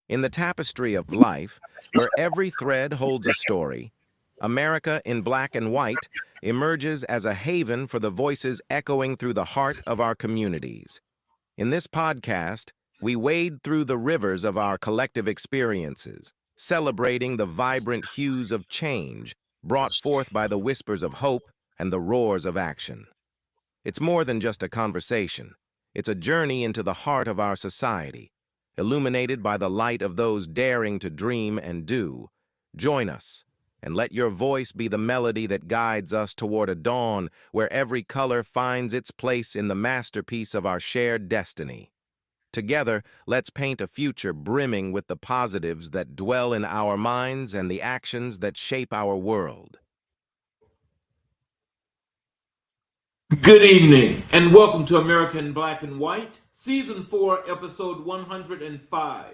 In the tapestry of life, where every thread holds a story, America in Black and White emerges as a haven for the voices echoing through the heart of our communities. In this podcast, we wade through the rivers of our collective experiences, celebrating the vibrant hues of change brought forth by the whispers of hope and the roars of action. It's more than just a conversation. It's a journey into the heart of our society, illuminated by the light of those daring to dream and do. Join us, and let your voice be the melody that guides us toward a dawn where every color finds its place in the masterpiece of our shared destiny. Together, let's paint a future brimming with the positives that dwell in our minds and the actions that shape our world. Good evening, and welcome to American Black and White, Season 4, Episode 105.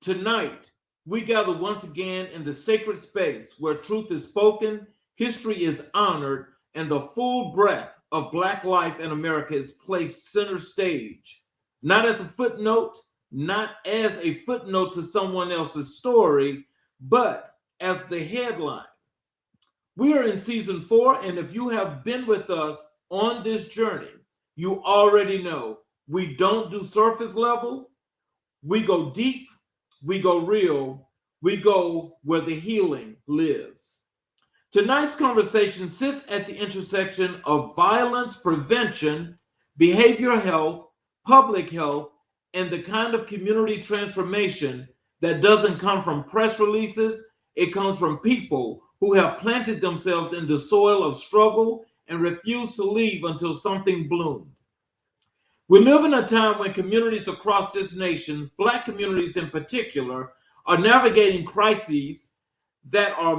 Tonight, we gather once again in the sacred space where truth is spoken, history is honored, and the full breadth of Black life in America is placed center stage. Not as a footnote, not as a footnote to someone else's story, but as the headline. We are in season 4, and if you have been with us on this journey, you already know we don't do surface level. We go deep, we go real, we go where the healing lives. Tonight's conversation sits at the intersection of violence prevention, behavioral health, public health, and the kind of community transformation that doesn't come from press releases. It comes from people who have planted themselves in the soil of struggle and refuse to leave until something bloomed. We live in a time when communities across this nation, Black communities in particular, are navigating crises that are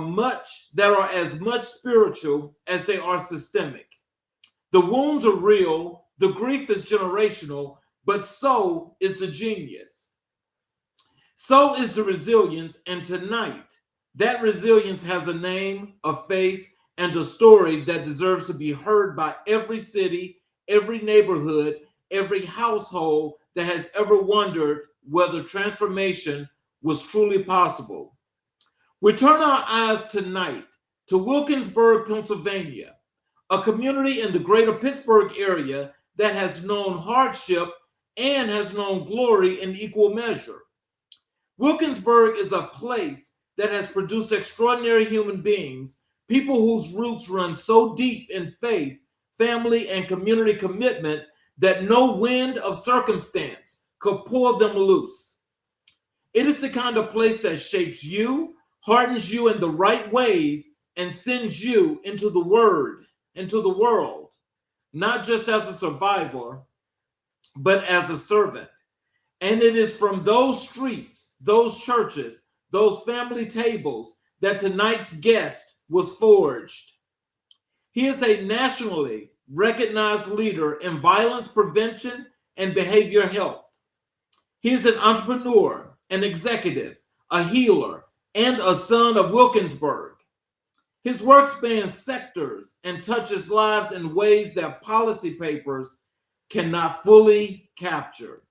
as much spiritual as they are systemic. The wounds are real, the grief is generational, but so is the genius. So is the resilience, and tonight, that resilience has a name, a face, and a story that deserves to be heard by every city, every neighborhood, every household that has ever wondered whether transformation was truly possible. We turn our eyes tonight to Wilkinsburg, Pennsylvania, a community in the greater Pittsburgh area that has known hardship and has known glory in equal measure. Wilkinsburg is a place that has produced extraordinary human beings, people whose roots run so deep in faith, family, and community commitment that no wind of circumstance could pull them loose. It is the kind of place that shapes you, hardens you in the right ways, and sends you into the world, not just as a survivor, but as a servant. And it is from those streets, those churches, those family tables that tonight's guest was forged. He is a nationally recognized leader in violence prevention and behavior health. He is an entrepreneur, an executive, a healer, and a son of Wilkinsburg. His work spans sectors and touches lives in ways that policy papers cannot fully capture.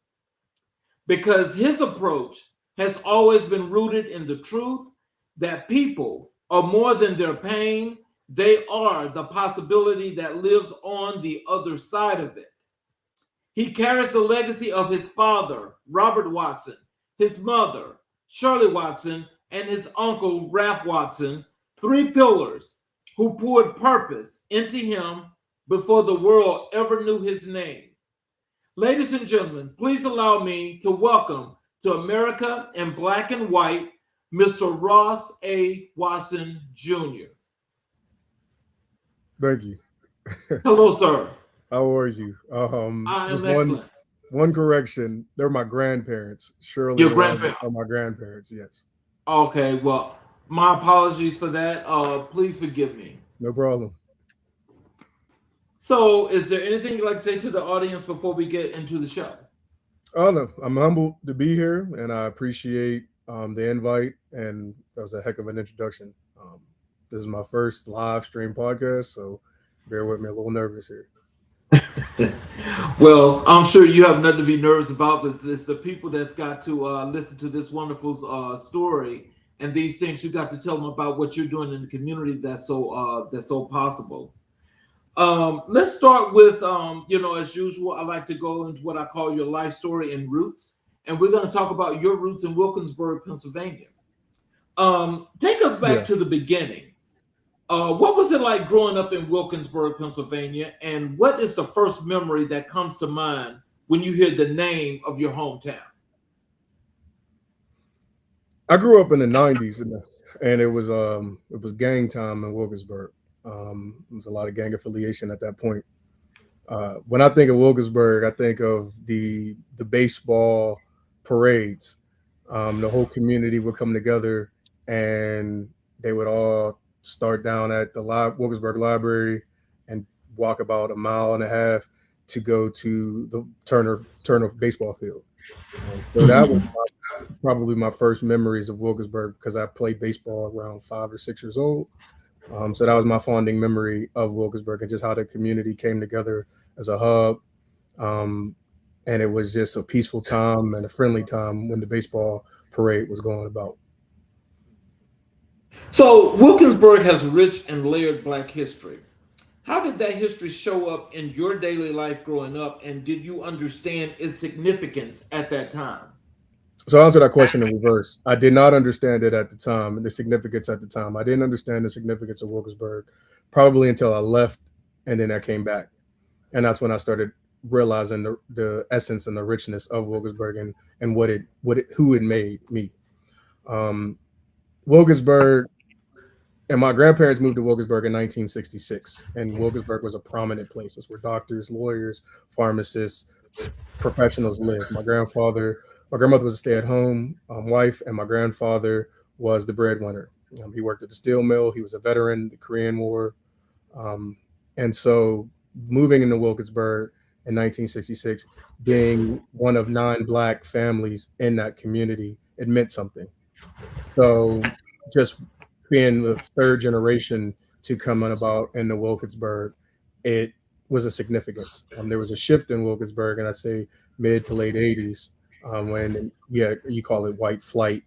Because his approach has always been rooted in the truth that people are more than their pain, they are the possibility that lives on the other side of it. He carries the legacy of his father, Robert Watson, his mother, Shirley Watson, and his uncle, Ralph Watson, three pillars who poured purpose into him before the world ever knew his name. Ladies and gentlemen, please allow me to welcome to America in Black and White, Mr. Ross A. Watson Jr. Thank you. Hello, sir. How are you? I Just am excellent. one correction. They're my grandparents. Shirley Your and Robert grandparents. are my grandparents. Yes, Okay, well, my apologies for that. Please forgive me. no problem. So, is there anything you'd like to say to the audience before we get into the show? Oh no, I'm humbled to be here, and I appreciate the invite. And that was a heck of an introduction. This is my first live stream podcast, so bear with me. A little nervous here. Well, I'm sure you have nothing to be nervous about, but it's the people that's got to listen to this wonderful story and these things. You got to tell them about what you're doing in the community that's so possible. Let's start with as usual, I like to go into what I call your life story and roots, and we're going to talk about your roots in Wilkinsburg, Pennsylvania. Take us back Yeah. to the beginning. What was it like growing up in Wilkinsburg, Pennsylvania? And what is the first memory that comes to mind when you hear the name of your hometown? I grew up in the '90s, and it was gang time in Wilkinsburg. There was a lot of gang affiliation at that point. When I think of Wilkinsburg, I think of the baseball parades. The whole community would come together, and they would all start down at the Wilkinsburg Library and walk about a mile and a half to go to the Turner baseball field. So that was probably my first memories of Wilkinsburg because I played baseball around 5 or 6 years old. So that was my fonding memory of Wilkinsburg and just how the community came together as a hub. Um, and it was just a peaceful time and a friendly time when the baseball parade was going about. So, Wilkinsburg has rich and layered Black history. How did that history show up in your daily life growing up, and did you understand its significance at that time? So I'll answer that question in reverse. I did not understand it at the time, the significance at the time. I didn't understand the significance of Wilkinsburg probably until I left and then I came back. And that's when I started realizing the essence and the richness of Wilkinsburg and who it made me. Um, Wilkinsburg and my grandparents moved to Wilkinsburg in 1966, and Wilkinsburg was a prominent place. It's where doctors, lawyers, pharmacists, professionals lived. My grandmother was a stay-at-home wife, and my grandfather was the breadwinner. He worked at the steel mill. He was a veteran, the Korean War, um, and so moving into Wilkinsburg in 1966, being one of 9 Black families in that community, it meant something. So just being the third generation to come on about in the Wilkinsburg, it was a significance. There was a shift in Wilkinsburg, and I'd say mid to late '80s when yeah, you call it white flight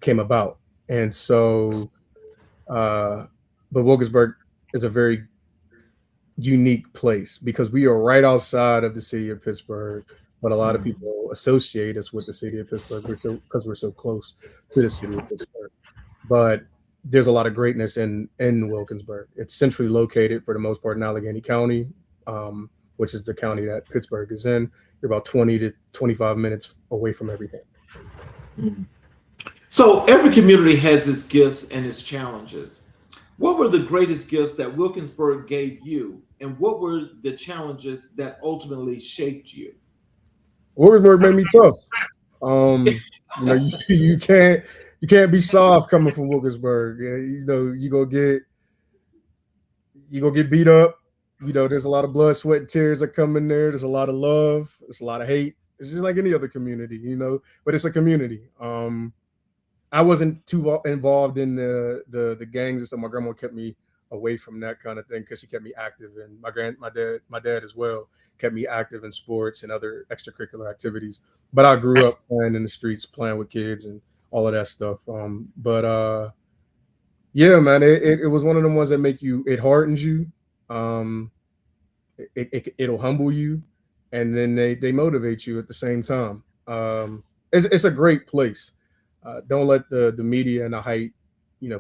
came about, and so uh, but Wilkinsburg is a very unique place because we are right outside of the city of Pittsburgh, but a lot of people associate us with the city of Pittsburgh because we're so close to the city of Pittsburgh. But there's a lot of greatness in Wilkinsburg. It's centrally located for the most part in Allegheny County, which is the county that Pittsburgh is in. You're about 20 to 25 minutes away from everything. So, every community has its gifts and its challenges. What were the greatest gifts that Wilkinsburg gave you, and what were the challenges that ultimately shaped you? Wilkinsburg made me tough. You can't be soft coming from Wilkinsburg. Yeah, you go get beat up. There's a lot of blood, sweat, and tears that come in there. There's a lot of love. There's a lot of hate. It's just like any other community. But it's a community. I wasn't too involved in the gangs and stuff. My grandma kept me away from that kind of thing because she kept me active, and my dad as well kept me active in sports and other extracurricular activities. But I grew up playing in the streets, playing with kids, and all of that stuff. But yeah, man, it was one of the ones that make you. It hardens you. Um, it'll humble you, and then they motivate you at the same time. It's a great place. Don't let the media and the hype,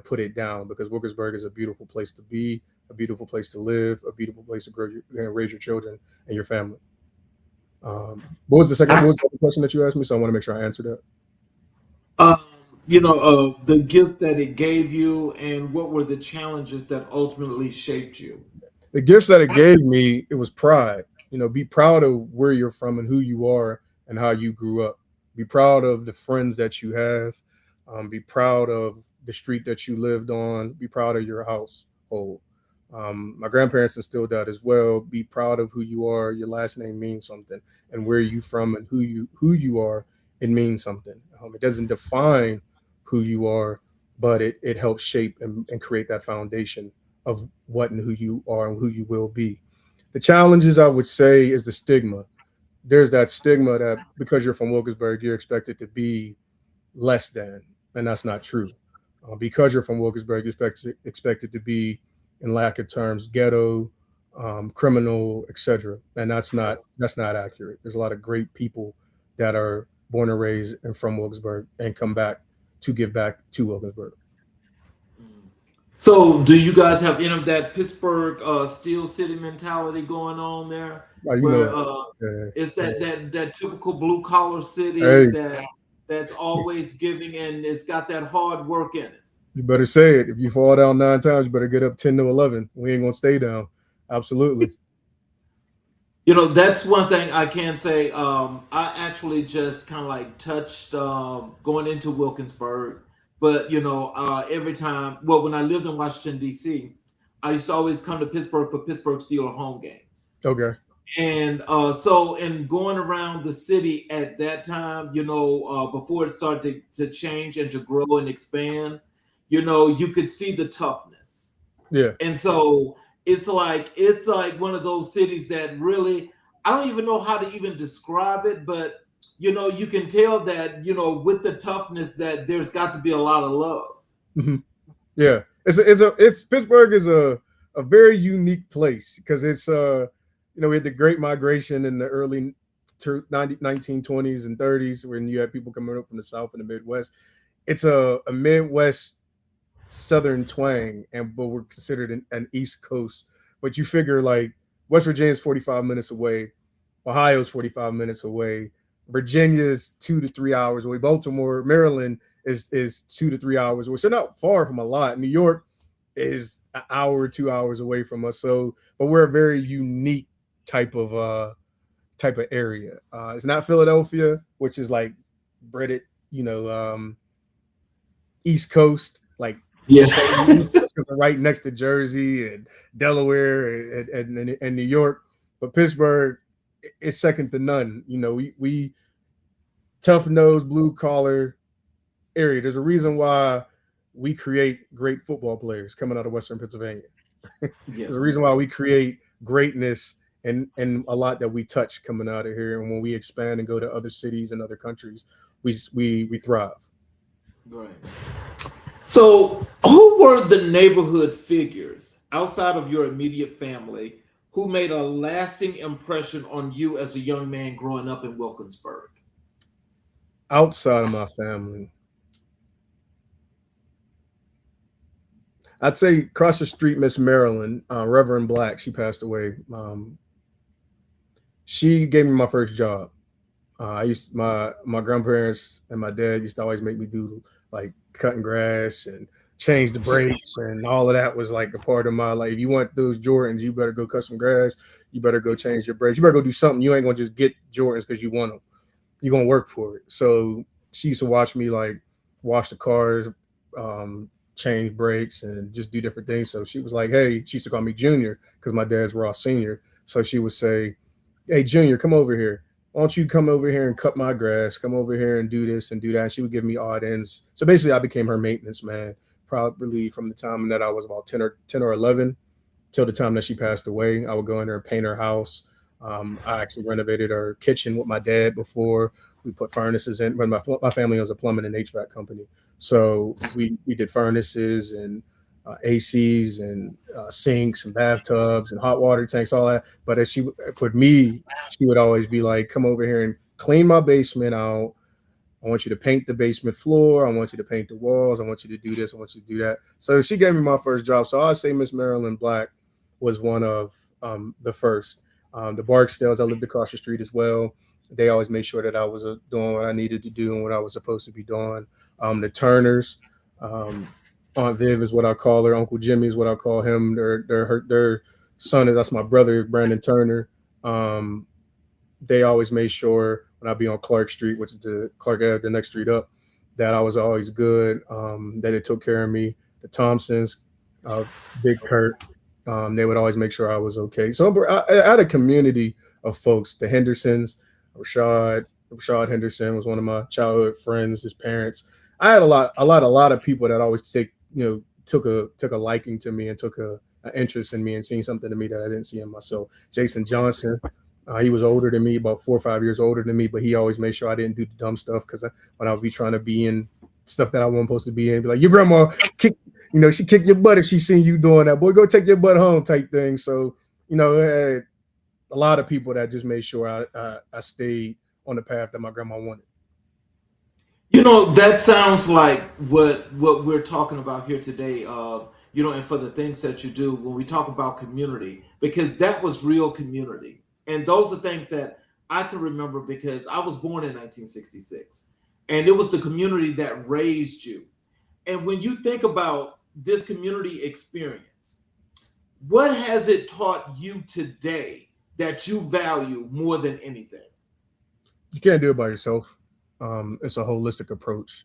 put it down because Wilkinsburg is a beautiful place to be, a beautiful place to live, a beautiful place to raise your children and your family. What was the second question that you asked me? So I want to make sure I answer that. Um, the gifts that it gave you, and what were the challenges that ultimately shaped you? The gifts that it gave me, it was pride. Be proud of where you're from and who you are and how you grew up. Be proud of the friends that you have. Be proud of the street that you lived on. Be proud of your household. My grandparents instilled that as well. Be proud of who you are. Your last name means something, and where you from and who you are. It means something. It doesn't define who you are, but it helps shape and create that foundation of what and who you are and who you will be. The challenges, I would say, is the stigma. There's that stigma that because you're from Wilkinsburg, you're expected to be less than, and that's not true. Because you're from Wilkinsburg, you're expected to be, in lack of terms, ghetto, criminal, etc. And that's not accurate. There's a lot of great people that are born and raised and from Wilkinsburg and come back to give back to Wilkinsburg. So, do you guys have any of that Pittsburgh Steel City mentality going on there, Well, where yeah, it's that typical blue collar city hey, that's always giving and it's got that hard work in it? you better say it. If you fall down 9 times, you better get up 10 to 11. We ain't gonna stay down. Absolutely. That's one thing I can say. I actually just kind of like touched going into Wilkinsburg, but every time, well, when I lived in Washington D.C., I used to always come to Pittsburgh for Pittsburgh Steelers home games. Okay. And so, in going around the city at that time, before it started to change and to grow and expand, you could see the toughness. Yeah. And so it's like one of those cities that really, I don't even know how to even describe it, but you can tell that with the toughness that there's got to be a lot of love. Mm-hmm. Yeah, it's Pittsburgh is a very unique place because it's we had the Great Migration in the early 1920s and 30s when you had people coming up from the South and the Midwest. It's a Midwest Southern twang, but we're considered an East Coast. But you figure like West Virginia's 45 minutes away, Ohio's 45 minutes away, Virginia's 2 to 3 hours away, Baltimore, Maryland is 2 to 3 hours away. So not far from a lot. New York is an hour, 2 hours away from us. So, but we're a very unique type of area. It's not Philadelphia, which is like breaded, East Coast, like Yeah. right next to Jersey and Delaware and New York. But Pittsburgh is second to none. We tough nose, blue collar area. There's a reason why we create great football players coming out of Western Pennsylvania. Yeah. There's a reason why we create greatness and a lot that we touch coming out of here. And when we expand and go to other cities and other countries, we thrive. Right. So, who were the neighborhood figures outside of your immediate family who made a lasting impression on you as a young man growing up in Wilkinsburg? Outside of my family, I'd say across the street, Miss Marilyn, Reverend Black, she passed away. She gave me my first job. My grandparents and my dad used to always make me do like cutting grass and change the brakes, and all of that was like a part of my life. If you want those Jordans, you better go cut some grass. You better go change your brakes. You better go do something. You ain't gonna just get Jordans because you want them. You're gonna work for it. So she used to watch me like wash the cars, change brakes, and just do different things. So she was like, hey, she used to call me Junior because my dad's Ross Senior. So she would say, hey, Junior, come over here. Why don't you come over here and cut my grass? Come over here and do this and do that. And she would give me odd ends. So basically, I became her maintenance man, probably from the time that I was about 10 or 11 till the time that she passed away. I would go in there and paint her house. I actually renovated her kitchen with my dad before. We put furnaces in. When my family owns a plumbing and HVAC company. So we did furnaces and ACs and sinks and bathtubs and hot water tanks, all that. But for me, she would always be like, come over here and clean my basement out. I want you to paint the basement floor. I want you to paint the walls. I want you to do this. I want you to do that. So she gave me my first job. So I'd say Miss Marilyn Black was one of the first. The Barksdales, I lived across the street as well. They always made sure that I was doing what I needed to do and what I was supposed to be doing. The Turners, Aunt Viv is what I call her. Uncle Jimmy is what I call him. Their son that's my brother, Brandon Turner. They always made sure when I be on Clark Street, which is the Clark Ave, the next street up, that I was always good. That they took care of me. The Thompsons, Big Kurt, they would always make sure I was okay. So I had a community of folks. The Hendersons, Rashad Henderson was one of my childhood friends. His parents. I had a lot of people that always took a liking to me and took an interest in me and seen something in me that I didn't see in myself. Jason Johnson, he was older than me, about 4 or 5 years older than me, but he always made sure I didn't do the dumb stuff because when I would be trying to be in stuff that I wasn't supposed to be in, be like, your grandma kick, she kicked your butt if she seen you doing that. Boy, go take your butt home type thing. So, a lot of people that just made sure I stayed on the path that my grandma wanted. That sounds like what we're talking about here today. And for the things that you do when we talk about community, because that was real community, and those are things that I can remember because I was born in 1966, and it was the community that raised you. And when you think about this community experience, what has it taught you today that you value more than anything? You can't do it by yourself. It's a holistic approach.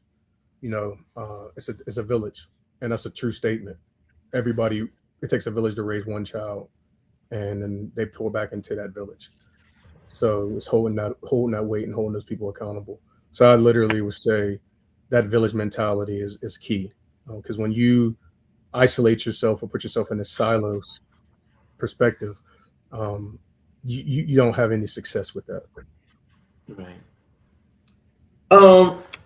It's a village, and that's a true statement. It takes a village to raise one child, and then they pour back into that village. So it's holding that weight and holding those people accountable. So I literally would say that village mentality is key, because when you isolate yourself or put yourself in a silo perspective, you don't have any success with that. Right.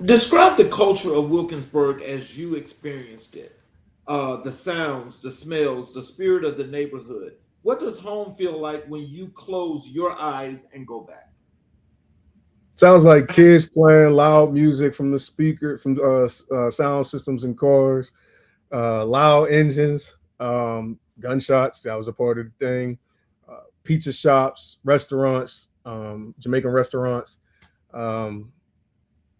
Describe the culture of Wilkinsburg as you experienced it. The sounds, the smells, the spirit of the neighborhood. What does home feel like when you close your eyes and go back? Sounds like kids playing loud music from the speaker, from sound systems in cars, loud engines, gunshots. That was a part of the thing. Pizza shops, restaurants, Jamaican restaurants,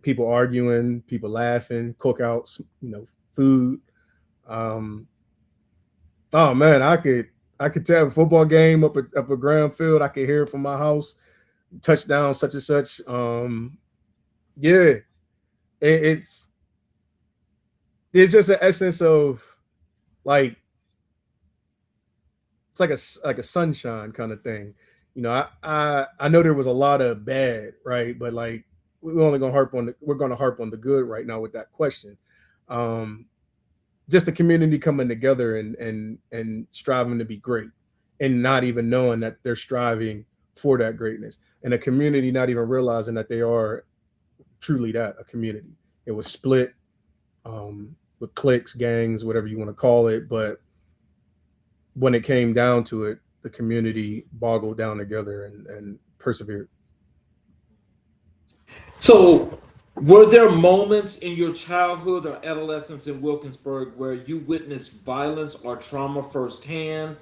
people arguing, people laughing, cookouts, food. Oh man, I could tell a football game up a ground field. I could hear it from my house. Touchdown, such and such. Yeah, it's just an essence of like it's like a sunshine kind of thing. I know there was a lot of bad, right? But like we're gonna harp on the good right now with that question. Just a community coming together and striving to be great, and not even knowing that they're striving for that greatness, and a community not even realizing that they are truly that, a community. It was split with cliques, gangs, whatever you want to call it, but when it came down to it, the community boggled down together and persevered. So, were there moments in your childhood or adolescence in Wilkinsburg where you witnessed violence or trauma firsthand?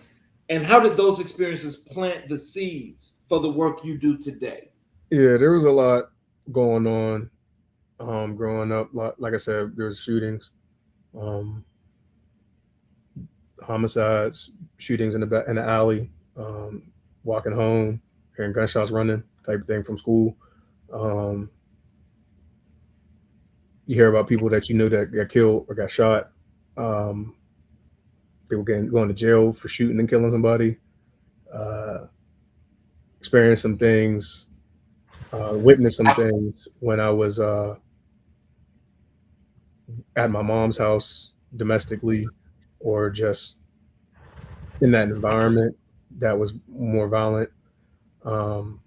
And how did those experiences plant the seeds for the work you do today? Yeah, there was a lot going on growing up. Like I said, there was shootings, homicides, shootings in the alley, walking home, hearing gunshots running, type of thing from school. You hear about people that that got killed or got shot. People going to jail for shooting and killing somebody. Experienced some things, witnessed some things when I was at my mom's house domestically, or just in that environment that was more violent. And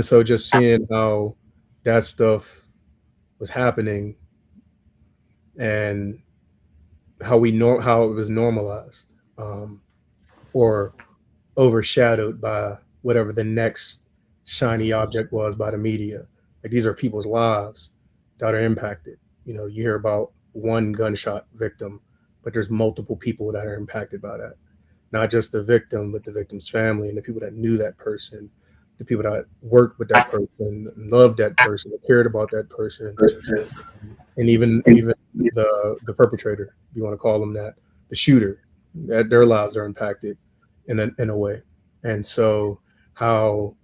so just seeing how that stuff was happening and how it was normalized, or overshadowed by whatever the next shiny object was by the media. Like, these are people's lives that are impacted. You hear about one gunshot victim, but there's multiple people that are impacted by that. Not just the victim, but the victim's family and the people that knew that person, the people that worked with that person, loved that person, cared about that person, and even the perpetrator, if you want to call them that, the shooter, that their lives are impacted in a way. And so how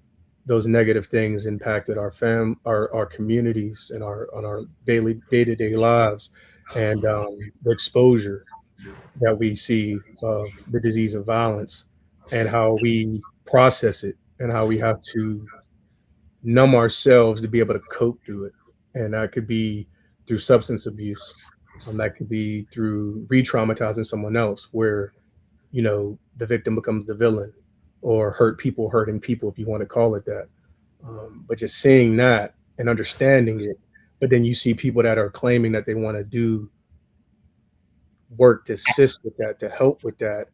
those negative things impacted our communities and on our day-to-day lives, and the exposure that we see of the disease of violence, and how we process it, and how we have to numb ourselves to be able to cope through it. And that could be through substance abuse. That could be through re-traumatizing someone else, where the victim becomes the villain, or hurt people hurting people, if you want to call it that. But just seeing that and understanding it, but then you see people that are claiming that they want to do work to assist with that, to help with that,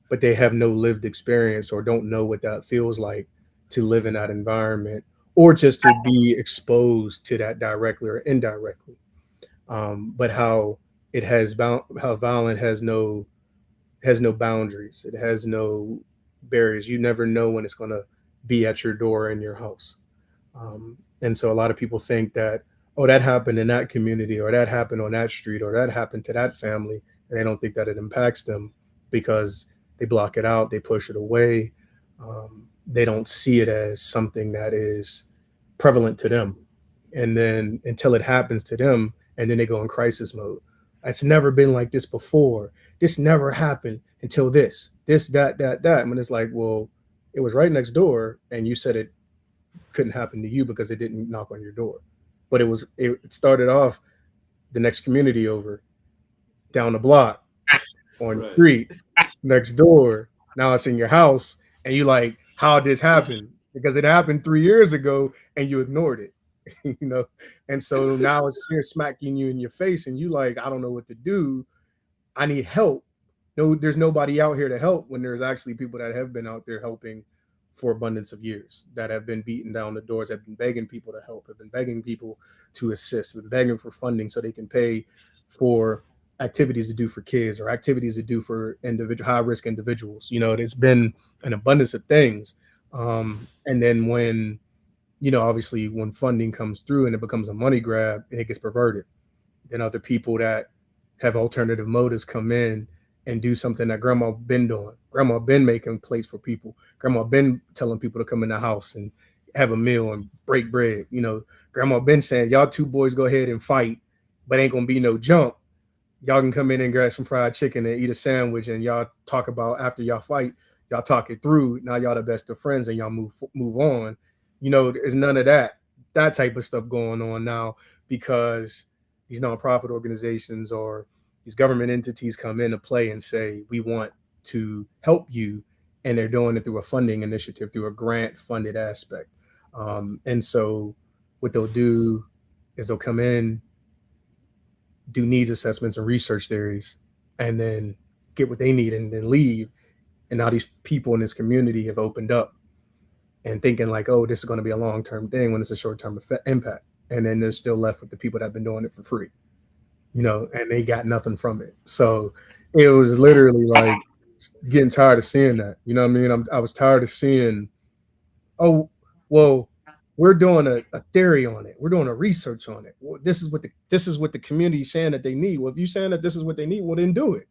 but they have no lived experience or don't know what that feels like to live in that environment, or just to be exposed to that directly or indirectly. But how it has how violent has no boundaries. It has no barriers. You never know when it's going to be at your door in your house. And so a lot of people think that, oh, that happened in that community, or that happened on that street, or that happened to that family. And they don't think that it impacts them because they block it out, they push it away. They don't see it as something that is prevalent to them. And then until it happens to them, and then they go in crisis mode. It's never been like this before. This never happened until this, that. And it's like, well, it was right next door, and you said it couldn't happen to you because it didn't knock on your door. But it started off the next community over, down the block, on the street, next door. Now it's in your house, and you like, how did this happen? Because it happened 3 years ago, and you ignored it. And so now it's here smacking you in your face, and you like, I don't know what to do. I need help. No, there's nobody out here to help, when there's actually people that have been out there helping for abundance of years, that have been beating down the doors, have been begging people to help, have been begging people to assist, have been begging for funding so they can pay for activities to do for kids, or activities to do for individual high risk individuals. There's been an abundance of things. And then when, obviously when funding comes through and it becomes a money grab, and it gets perverted, then other people that have alternative motives come in and do something that grandma been doing. Grandma been making plates for people. Grandma been telling people to come in the house and have a meal and break bread. Grandma been saying, y'all two boys go ahead and fight, but ain't gonna be no jump. Y'all can come in and grab some fried chicken and eat a sandwich, and y'all talk about, after y'all fight, y'all talk it through. Now y'all the best of friends, and y'all move on. There's none of that type of stuff going on now, because these nonprofit organizations or these government entities come into play and say, we want to help you. And they're doing it through a funding initiative, through a grant funded aspect. And so what they'll do is they'll come in, do needs assessments and research theories, and then get what they need and then leave. And now these people in this community have opened up and thinking like, oh, this is going to be a long-term thing, when it's a short-term impact. And then they're still left with the people that have been doing it for free, and they got nothing from it. So it was literally like getting tired of seeing that. You know what I mean? I was tired of seeing, oh, well, we're doing a theory on it. We're doing a research on it. Well, this is what the community is saying that they need. Well, if you're saying that this is what they need, well, then do it.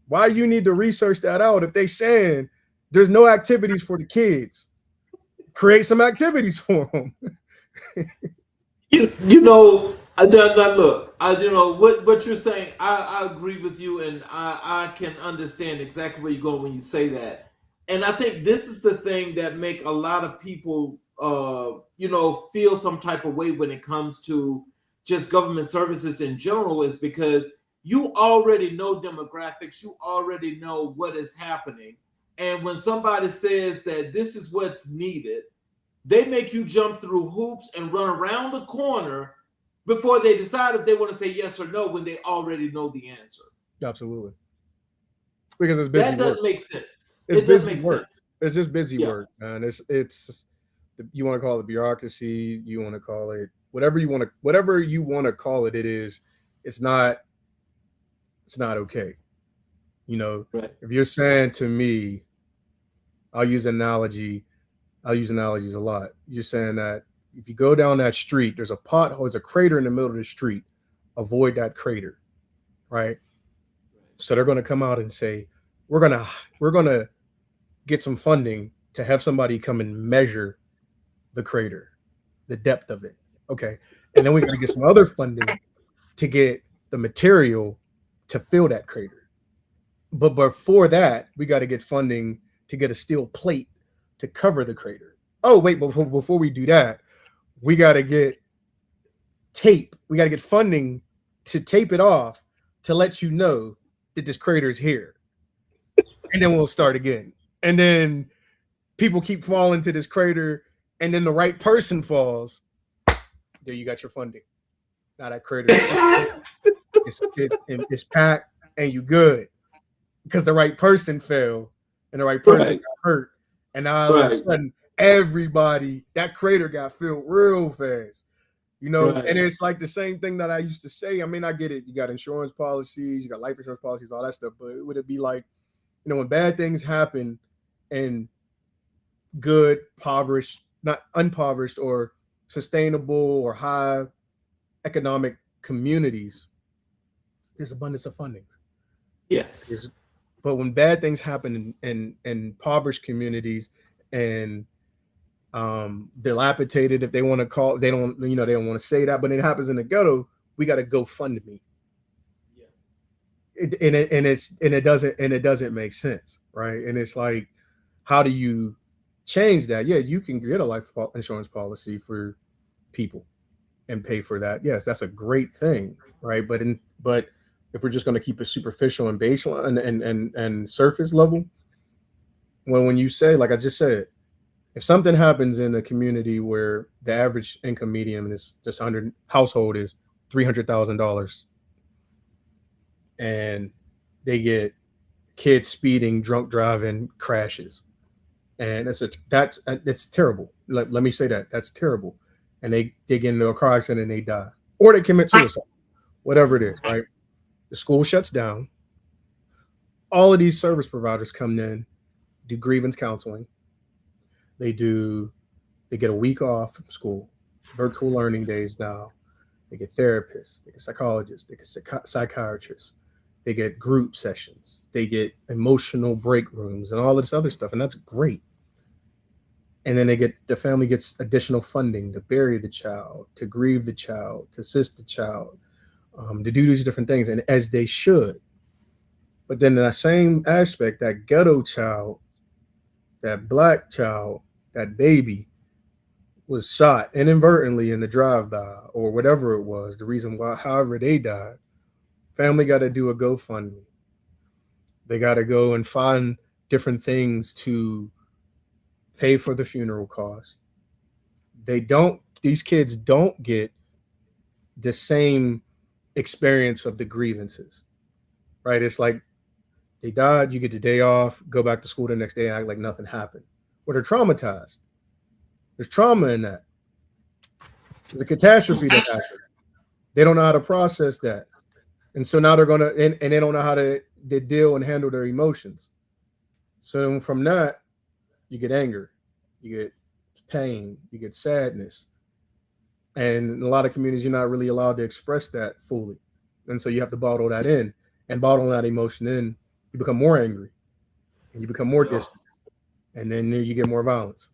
Why you need to research that out if they saying there's no activities for the kids? Create some activities for them. Look, what you're saying, I agree with you, and I can understand exactly where you're going when you say that. And I think this is the thing that make a lot of people, feel some type of way when it comes to just government services in general, is because you already know demographics, you already know what is happening. And when somebody says that this is what's needed, they make you jump through hoops and run around the corner before they decide if they want to say yes or no, when they already know the answer. Absolutely. Because it's busy. That doesn't make sense. It doesn't make sense. It's just busy work, man. It's you want to call it bureaucracy, you want to call it whatever you want to call it. It is. It's not okay. Right. If you're saying to me, I'll use analogies a lot. You're saying that if you go down that street, there's a pothole, there's a crater in the middle of the street. Avoid that crater, right? So they're going to come out and say, we're gonna get some funding to have somebody come and measure the crater, the depth of it. Okay, and then we're going to get some other funding to get the material to fill that crater. But before that, we got to get funding to get a steel plate to cover the crater. Oh, wait, but before we do that, we got to get tape. We got to get funding to tape it off to let you know that this crater is here. and then we'll start again. And then people keep falling to this crater, and then the right person falls. There you got your funding. Now that crater it's packed and you good because the right person fell and the right person got hurt. And now all of a sudden, everybody, that crater got filled real fast. You know, and it's like the same thing that I used to say. I mean, I get it. You got insurance policies, you got life insurance policies, all that stuff. But would it be like, you know, when bad things happen and good, impoverished, not impoverished or sustainable or high economic communities, there's abundance of funding. Yes. But when bad things happen in impoverished communities and dilapidated, if they want to call, they don't want to say that, but it happens in the ghetto, we got to go fund me. It doesn't make sense, right? And it's like, how do you change that? Yeah, you can get a life insurance policy for people and pay for that. Yes, that's a great thing, right? But if we're just going to keep it superficial and baseline and surface level, when you say, like I just said, if something happens in a community where the average income median is just 100 household is $300,000, and they get kids speeding, drunk driving, crashes, and that's terrible. Let me say that's terrible. And they get into a car accident and they die, or they commit suicide, whatever it is, right? The school shuts down. All of these service providers come in, do grievance counseling. They get a week off from school, virtual learning days now. They get therapists, they get psychologists, they get psychiatrists, they get group sessions, they get emotional break rooms and all this other stuff. And that's great. And then the family gets additional funding to bury the child, to grieve the child, to assist the child, to do these different things, and as they should. But then in that same aspect, that ghetto child, that black child, that baby was shot inadvertently in the drive-by or whatever it was, the reason why, however they died. Family got to do a GoFundMe. They got to go and find different things to pay for the funeral cost. These kids don't get the same experience of the grievances, right? It's like they died, you get the day off, go back to school the next day, act like nothing happened. Or they're traumatized. There's trauma in that. There's a catastrophe that happened. They don't know how to process that. And so now they're going to, and they don't know how to deal and handle their emotions. So from that, you get anger, you get pain, you get sadness. And in a lot of communities, you're not really allowed to express that fully. And so you have to bottle that in, and bottling that emotion in, you become more angry and you become more distant. And then you get more violence.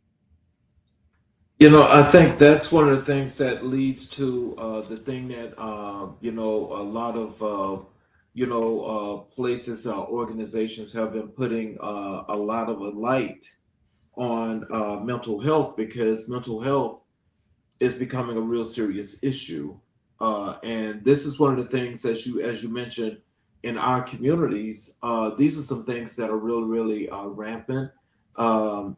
You know, I think that's one of the things that leads to the thing that, a lot of, places, organizations have been putting a lot of a light on mental health, because mental health is becoming a real serious issue. And this is one of the things, as you mentioned, in our communities, these are some things that are really rampant.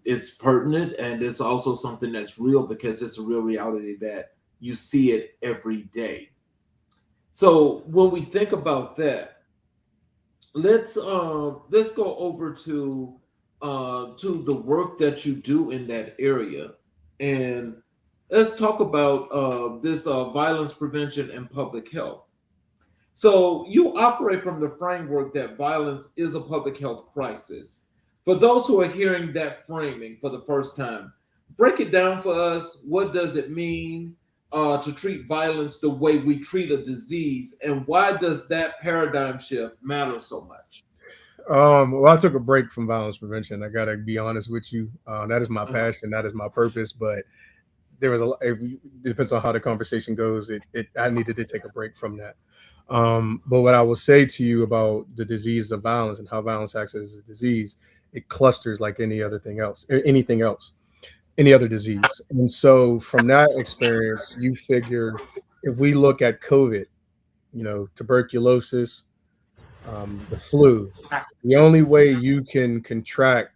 It's pertinent, and it's also something that's real, because it's a real reality that you see it every day. So when we think about that, let's go over to the work that you do in that area, and let's talk about this violence prevention and public health. So you operate from the framework that violence is a public health crisis. For those who are hearing that framing for the first time, break it down for us. What does it mean to treat violence the way we treat a disease, and why does that paradigm shift matter so much? Well, I took a break from violence prevention. I gotta be honest with you. That is my passion. That is my purpose. But there was it depends on how the conversation goes. I needed to take a break from that. But what I will say to you about the disease of violence and how violence acts as a disease, it clusters like anything else, any other disease. And so from that experience, you figure if we look at COVID, tuberculosis, the flu. The only way you can contract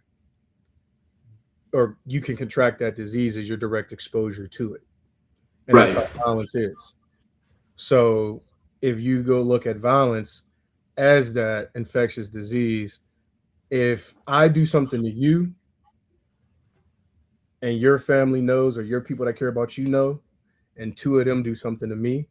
that disease is your direct exposure to it. And that's Right. how violence is. So if you go look at violence as that infectious disease, if I do something to you and your family knows, or your people that care about you know, and two of them do something to me,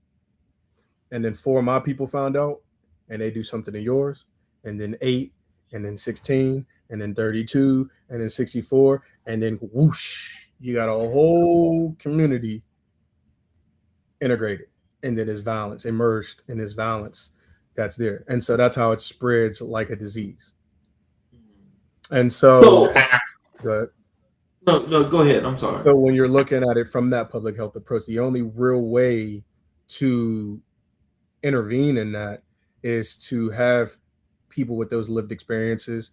and then four of my people found out and they do something to yours, and then eight, and then 16, and then 32, and then 64, and then whoosh, you got a whole community integrated, and then there's violence immersed in this violence that's there. And so that's how it spreads like a disease. And so, So but no, go ahead. I'm sorry. so when you're looking at it from that public health approach, the only real way to intervene in that is to have people with those lived experiences,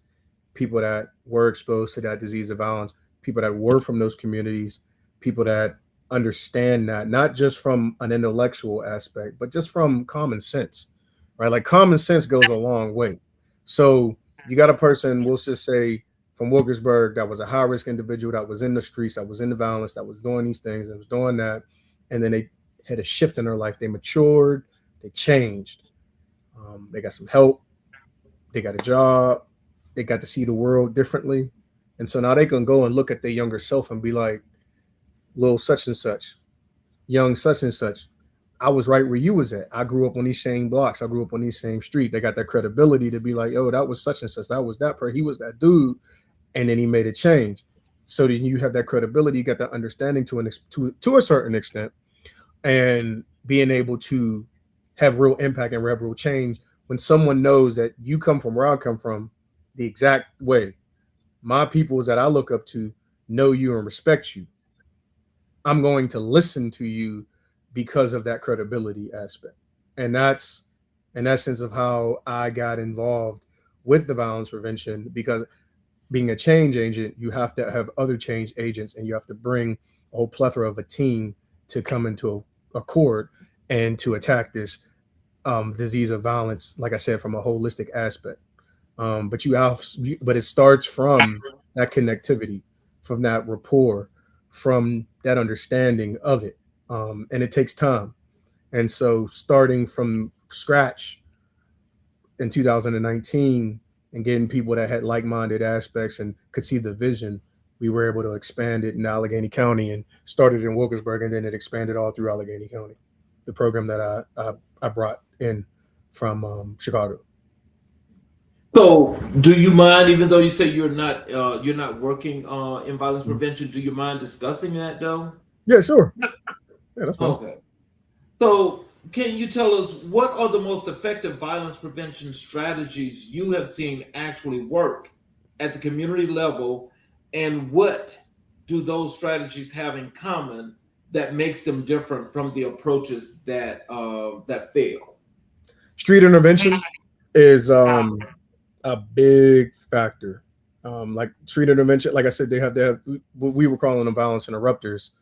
people that were exposed to that disease of violence, people that were from those communities, people that understand that, not just from an intellectual aspect, but just from common sense, right? Like common sense goes a long way. So you got a person, we'll just say from Wilkersburg, that was a high risk individual that was in the streets, that was in the violence, that was doing these things, that was doing that. And then they had a shift in their life. They matured, they changed. They got some help. They got a job. They got to see the world differently. And so now they can go and look at their younger self and be like, little such and such, young such and such, I was right where you was at. I grew up on these same blocks. I grew up on these same street. They got that credibility to be like, oh, that was such and such. That was that person. He was that dude. And then he made a change. So then you have that credibility. You got that understanding to a certain extent, and being able to have real impact and have real change when someone knows that you come from where I come from the exact way. My peoples that I look up to know you and respect you. I'm going to listen to you because of that credibility aspect. And that's an essence of how I got involved with the violence prevention, because being a change agent, you have to have other change agents, and you have to bring a whole plethora of a team to come into a accord and to attack this disease of violence, like I said, from a holistic aspect. But but it starts from that connectivity, from that rapport, from that understanding of it, and it takes time. And so, starting from scratch in 2019 and getting people that had like-minded aspects and could see the vision, we were able to expand it in Allegheny County and started in Wilkersburg, and then it expanded all through Allegheny County. The program that I brought in from Chicago. So, do you mind, even though you say you're not working in violence prevention, do you mind discussing that though? Yeah, sure. Yeah, that's fine. Okay. So, can you tell us what are the most effective violence prevention strategies you have seen actually work at the community level, and what do those strategies have in common that makes them different from the approaches that fail? Street intervention is a big factor. Like street intervention, like I said, they have what we were calling them violence interrupters.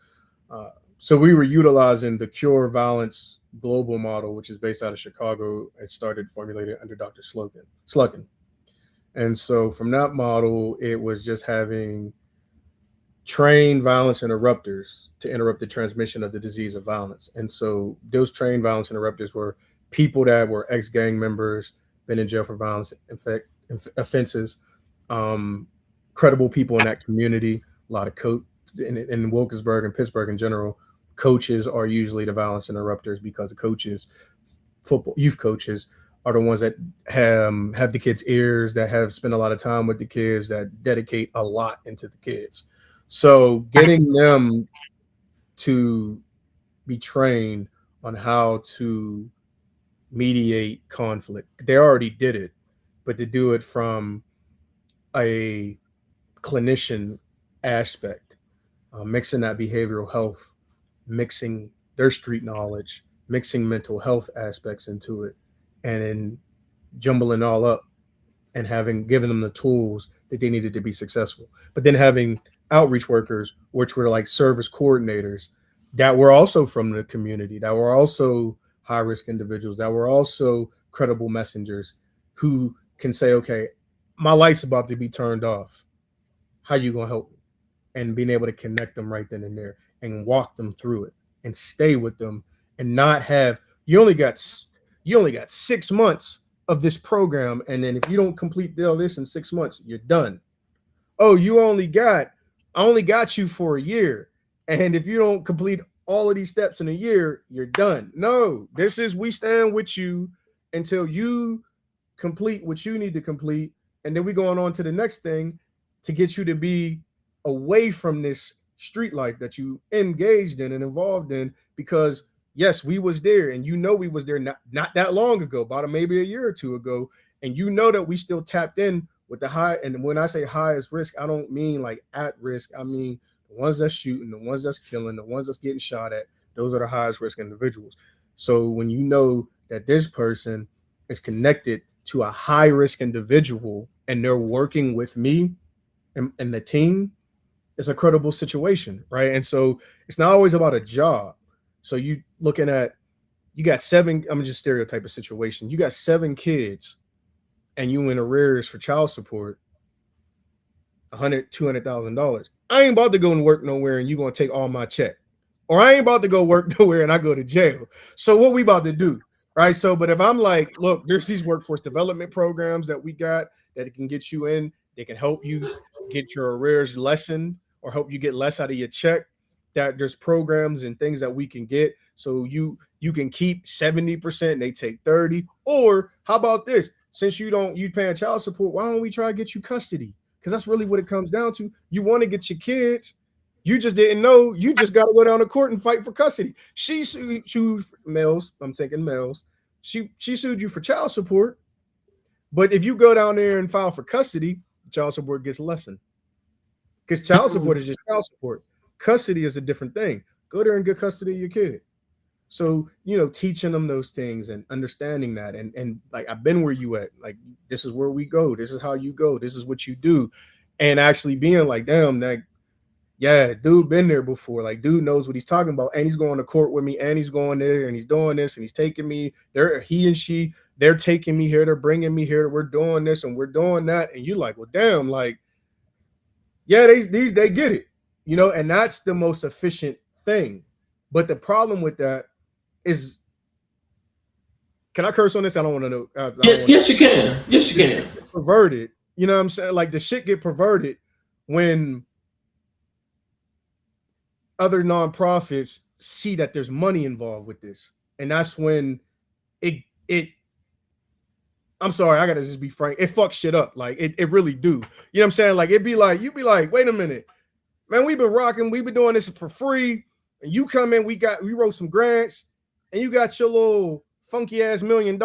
So we were utilizing the Cure Violence Global model, which is based out of Chicago. It started formulated under Dr. Sluckin. And so from that model, it was just having trained violence interrupters to interrupt the transmission of the disease of violence. And so those trained violence interrupters were people that were ex-gang members, been in jail for violence offenses, credible people in that community, a lot of in Wilkesburg and Pittsburgh in general, coaches are usually the violence interrupters, because the coaches, youth coaches, are the ones that have the kids' ears, that have spent a lot of time with the kids, that dedicate a lot into the kids. So getting them to be trained on how to mediate conflict, they already did it, but to do it from a clinician aspect, mixing that behavioral health, mixing their street knowledge, mixing mental health aspects into it, and then jumbling all up and given them the tools that they needed to be successful. But then having outreach workers, which were like service coordinators, that were also from the community, that were also high risk individuals, that were also credible messengers, who can say, okay, my light's about to be turned off. How you gonna help me? And being able to connect them right then and there and walk them through it and stay with them and not have you only got 6 months of this program, and then if you don't complete all this in 6 months, you're done. Oh, I only got you for a year, and if you don't complete all of these steps in a year, you're done. No, this is we stand with you until you complete what you need to complete, and then we going on to the next thing to get you to be away from this street life that you engaged in and involved in. Because yes, we was there, and we was there not that long ago, about maybe a year or two ago, and that we still tapped in with the high. And when I say highest risk, I don't mean like at risk. I mean the ones that's shooting, the ones that's killing, the ones that's getting shot at. Those are the highest risk individuals. So when you know that this person is connected to a high risk individual and they're working with me and the team, it's a credible situation, right? And so it's not always about a job. So you got 7, I'm just stereotype a situation. You got 7 kids and you in arrears for child support, $200,000. I ain't about to go and work nowhere and you gonna take all my check. Or I ain't about to go work nowhere and I go to jail. So what we about to do? Right. So, but if I'm like, look, there's these workforce development programs that we got that can get you in, they can help you get your arrears lessened or help you get less out of your check. That there's programs and things that we can get. So you can keep 70%, they take 30. Or how about this? Since you paying child support, why don't we try to get you custody? Because that's really what it comes down to. You want to get your kids. You just didn't know. You just got to go down to court and fight for custody. She sued males. I'm thinking males. She sued you for child support. But if you go down there and file for custody, child support gets lessened. Because child support is just child support. Custody is a different thing. Go there and get custody of your kid. So, teaching them those things and understanding that. And like, I've been where you at. Like, this is where we go. This is how you go. This is what you do. And actually being like, damn, that, yeah, dude been there before. Like, dude knows what he's talking about. And he's going to court with me. And he's going there. And he's doing this. And he's taking me. He and she, they're taking me here. They're bringing me here. We're doing this and we're doing that. And you're like, well, damn, like, yeah, they get it. And that's the most efficient thing. But the problem with that is, can I curse on this? I don't want to know. Yes, you can. Yes, you can. Perverted. You know what I'm saying? Like, the shit get perverted when other nonprofits see that there's money involved with this. And that's when I'm sorry, I gotta just be frank. It fucks shit up. Like, it really do. You know what I'm saying? Like, you'd be like, wait a minute. Man, we've been doing this for free. And you come in, we wrote some grants, and you got your little funky ass $1 million,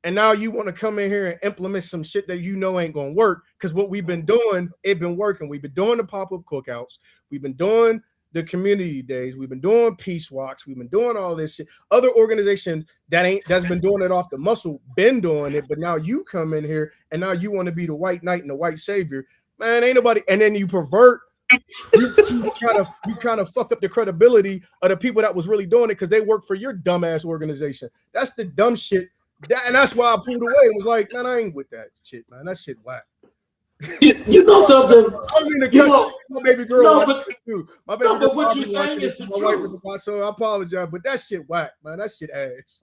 and now you want to come in here and implement some shit that ain't gonna work. Because what we've been doing, it been working. We've been doing the pop-up cookouts, we've been doing the community days, we've been doing peace walks, we've been doing all this shit. Other organizations that's been doing it off the muscle, been doing it, but now you come in here and now you want to be the white knight and the white savior. Man, ain't nobody, and then you pervert. You kind of fuck up the credibility of the people that was really doing it because they work for your dumbass organization. That's the dumb shit. And that's why I pulled away and was like, man, I ain't with that shit, man. That shit whack. You know something? I mean, my baby girl. No, but what you're saying is the truth. So I apologize, but that shit whack, man. That shit ass.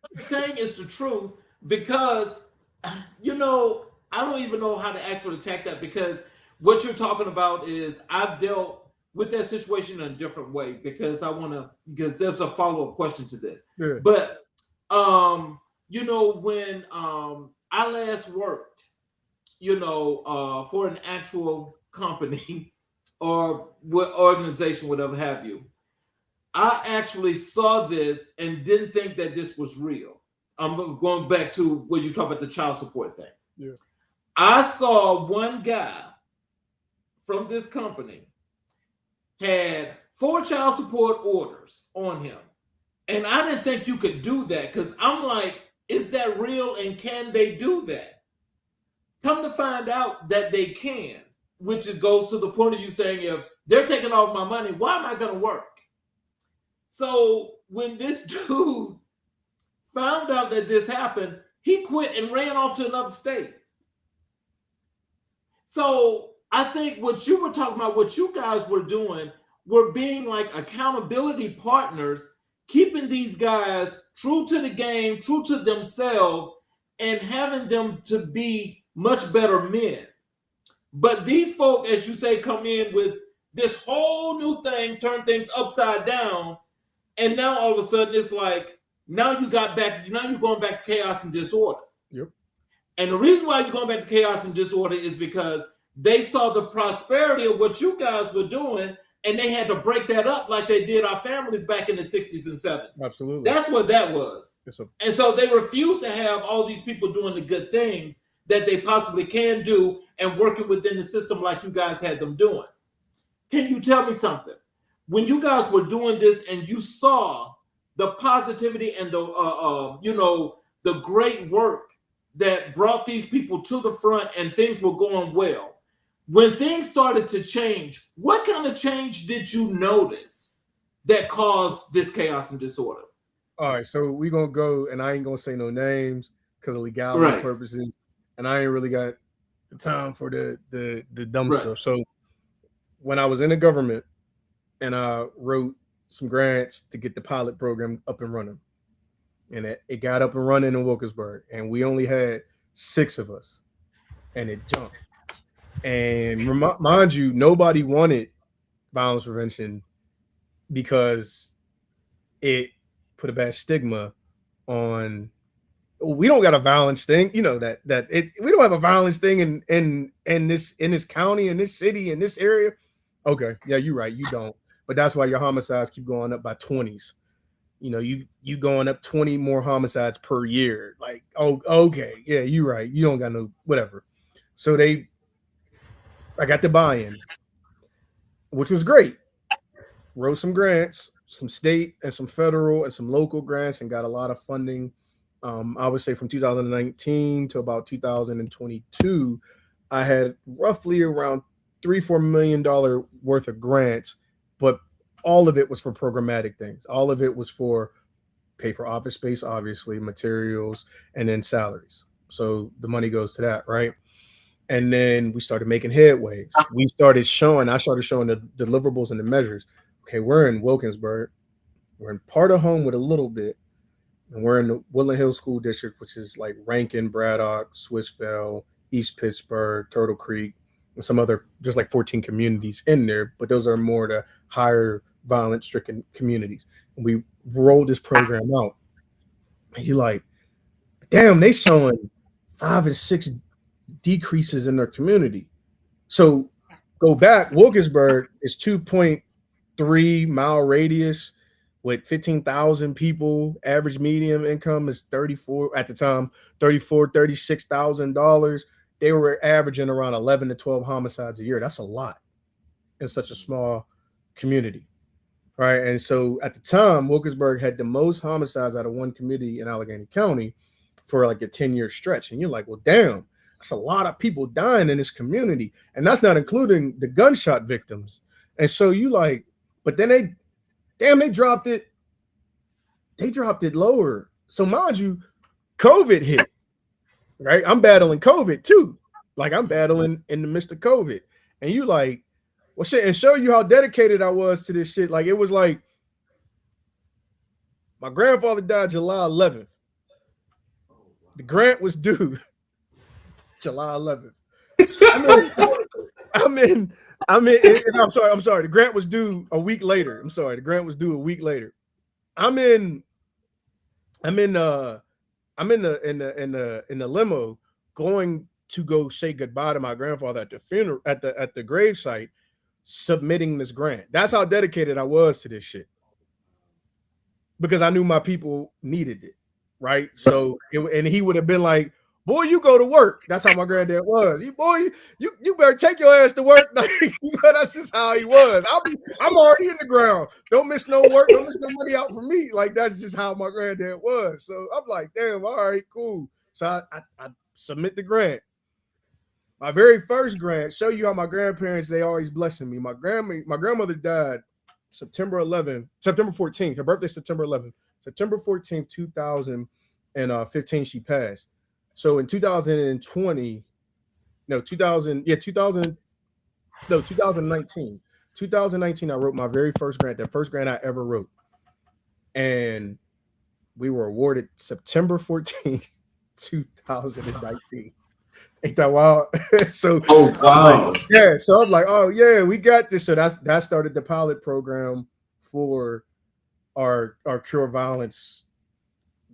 What you're saying is the truth because, I don't even know how to actually attack that because what you're talking about is I've dealt with that situation in a different way because there's a follow-up question to this. Yeah. But, when I last worked, for an actual company or organization, whatever have you, I actually saw this and didn't think that this was real. I'm going back to when you talk about the child support thing. Yeah. I saw one guy from this company had 4 child support orders on him. And I didn't think you could do that because I'm like, is that real and can they do that? Come to find out that they can, which goes to the point of you saying, if they're taking all my money, why am I going to work? So when this dude found out that this happened, He quit and ran off to another state. So I think what you were talking about, what you guys were doing, were being like accountability partners, keeping these guys true to the game, true to themselves, and having them to be much better men. But these folk, as you say, come in with this whole new thing, turn things upside down, and now all of a sudden it's like, now you're going back to chaos and disorder. Yep. And the reason why you're going back to chaos and disorder is because they saw the prosperity of what you guys were doing, and they had to break that up like they did our families back in the 60s and 70s. Absolutely. That's what that was. And so they refused to have all these people doing the good things that they possibly can do and working within the system like you guys had them doing. Can you tell me something? When you guys were doing this and you saw the positivity and the great work that brought these people to the front and things were going well, when things started to change, what kind of change did you notice that caused this chaos and disorder? All right, so we're going to go, and I ain't going to say no names because of legality purposes, and I ain't really got the time for the dumb stuff. So when I was in the government and I wrote some grants to get the pilot program up and running, and it got up and running in Wilkinsburg, and we only had 6 of us, and it jumped. And mind you, nobody wanted violence prevention because it put a bad stigma on. We don't got a violence thing, we don't have a violence thing in this county, in this city, in this area. Okay, yeah, you're right, you don't. But that's why your homicides keep going up by 20s. You going up 20 more homicides per year. Like, oh, okay, yeah, you're right. You don't got no whatever. So I got the buy-in, which was great. Wrote some grants, some state and some federal and some local grants, and got a lot of funding. I would say from 2019 to about 2022, I had roughly around $3-4 million worth of grants, but all of it was for programmatic things. All of it was for pay for office space, obviously, materials, and then salaries. So the money goes to that, right? And then we started making headways. I started showing the deliverables and the measures. Okay, we're in Wilkinsburg. We're in part of Homewood a little bit. And we're in the Woodland Hills School District, which is like Rankin, Braddock, Swissvale, East Pittsburgh, Turtle Creek, and some other, just like 14 communities in there. But those are more the higher violence-stricken communities. And we rolled this program out. And you're like, damn, they showing 5 and 6 decreases in their community. So go back, Wilkinsburg is 2.3 mile radius with 15,000 people. Average median income is $36,000. They were averaging around 11 to 12 homicides a year. That's a lot in such a small community, right? And so at the time, Wilkinsburg had the most homicides out of one community in Allegheny County for like a 10-year stretch. And you're like, well, damn, that's a lot of people dying in this community. And that's not including the gunshot victims. And so you like, but then they dropped it. They dropped it lower. So mind you, COVID hit, right? I'm battling COVID too. Like I'm battling in the midst of COVID. And you like, well, shit, and show you how dedicated I was to this shit. Like it was like, my grandfather died July 11th. The grant was due July 11th. I'm sorry. The grant was due a week later. The grant was due a week later. I'm in the limo going to go say goodbye to my grandfather at the funeral, at the gravesite, submitting this grant. That's how dedicated I was to this shit. Because I knew my people needed it, right? So and he would have been like, boy, you go to work. That's how my granddad was. You better take your ass to work. That's just how he was. I'm already in the ground. Don't miss no work. Don't miss no money out for me. Like that's just how my granddad was. So I'm like, damn, all right, cool. So I submit the grant. My very first grant, show you how my grandparents, they always blessing me. My grandmother died September 14th. Her birthday September 11th. September 14th, 2000. and 15 she passed. So in 2020, no 2000, yeah 2000, no 2019, 2019, I wrote my very first grant, the first grant I ever wrote, and we were awarded September 14th, 2019. Ain't that wild? So Oh, wow. yeah, so I'm like, oh yeah, we got this. So that started the pilot program for our cure violence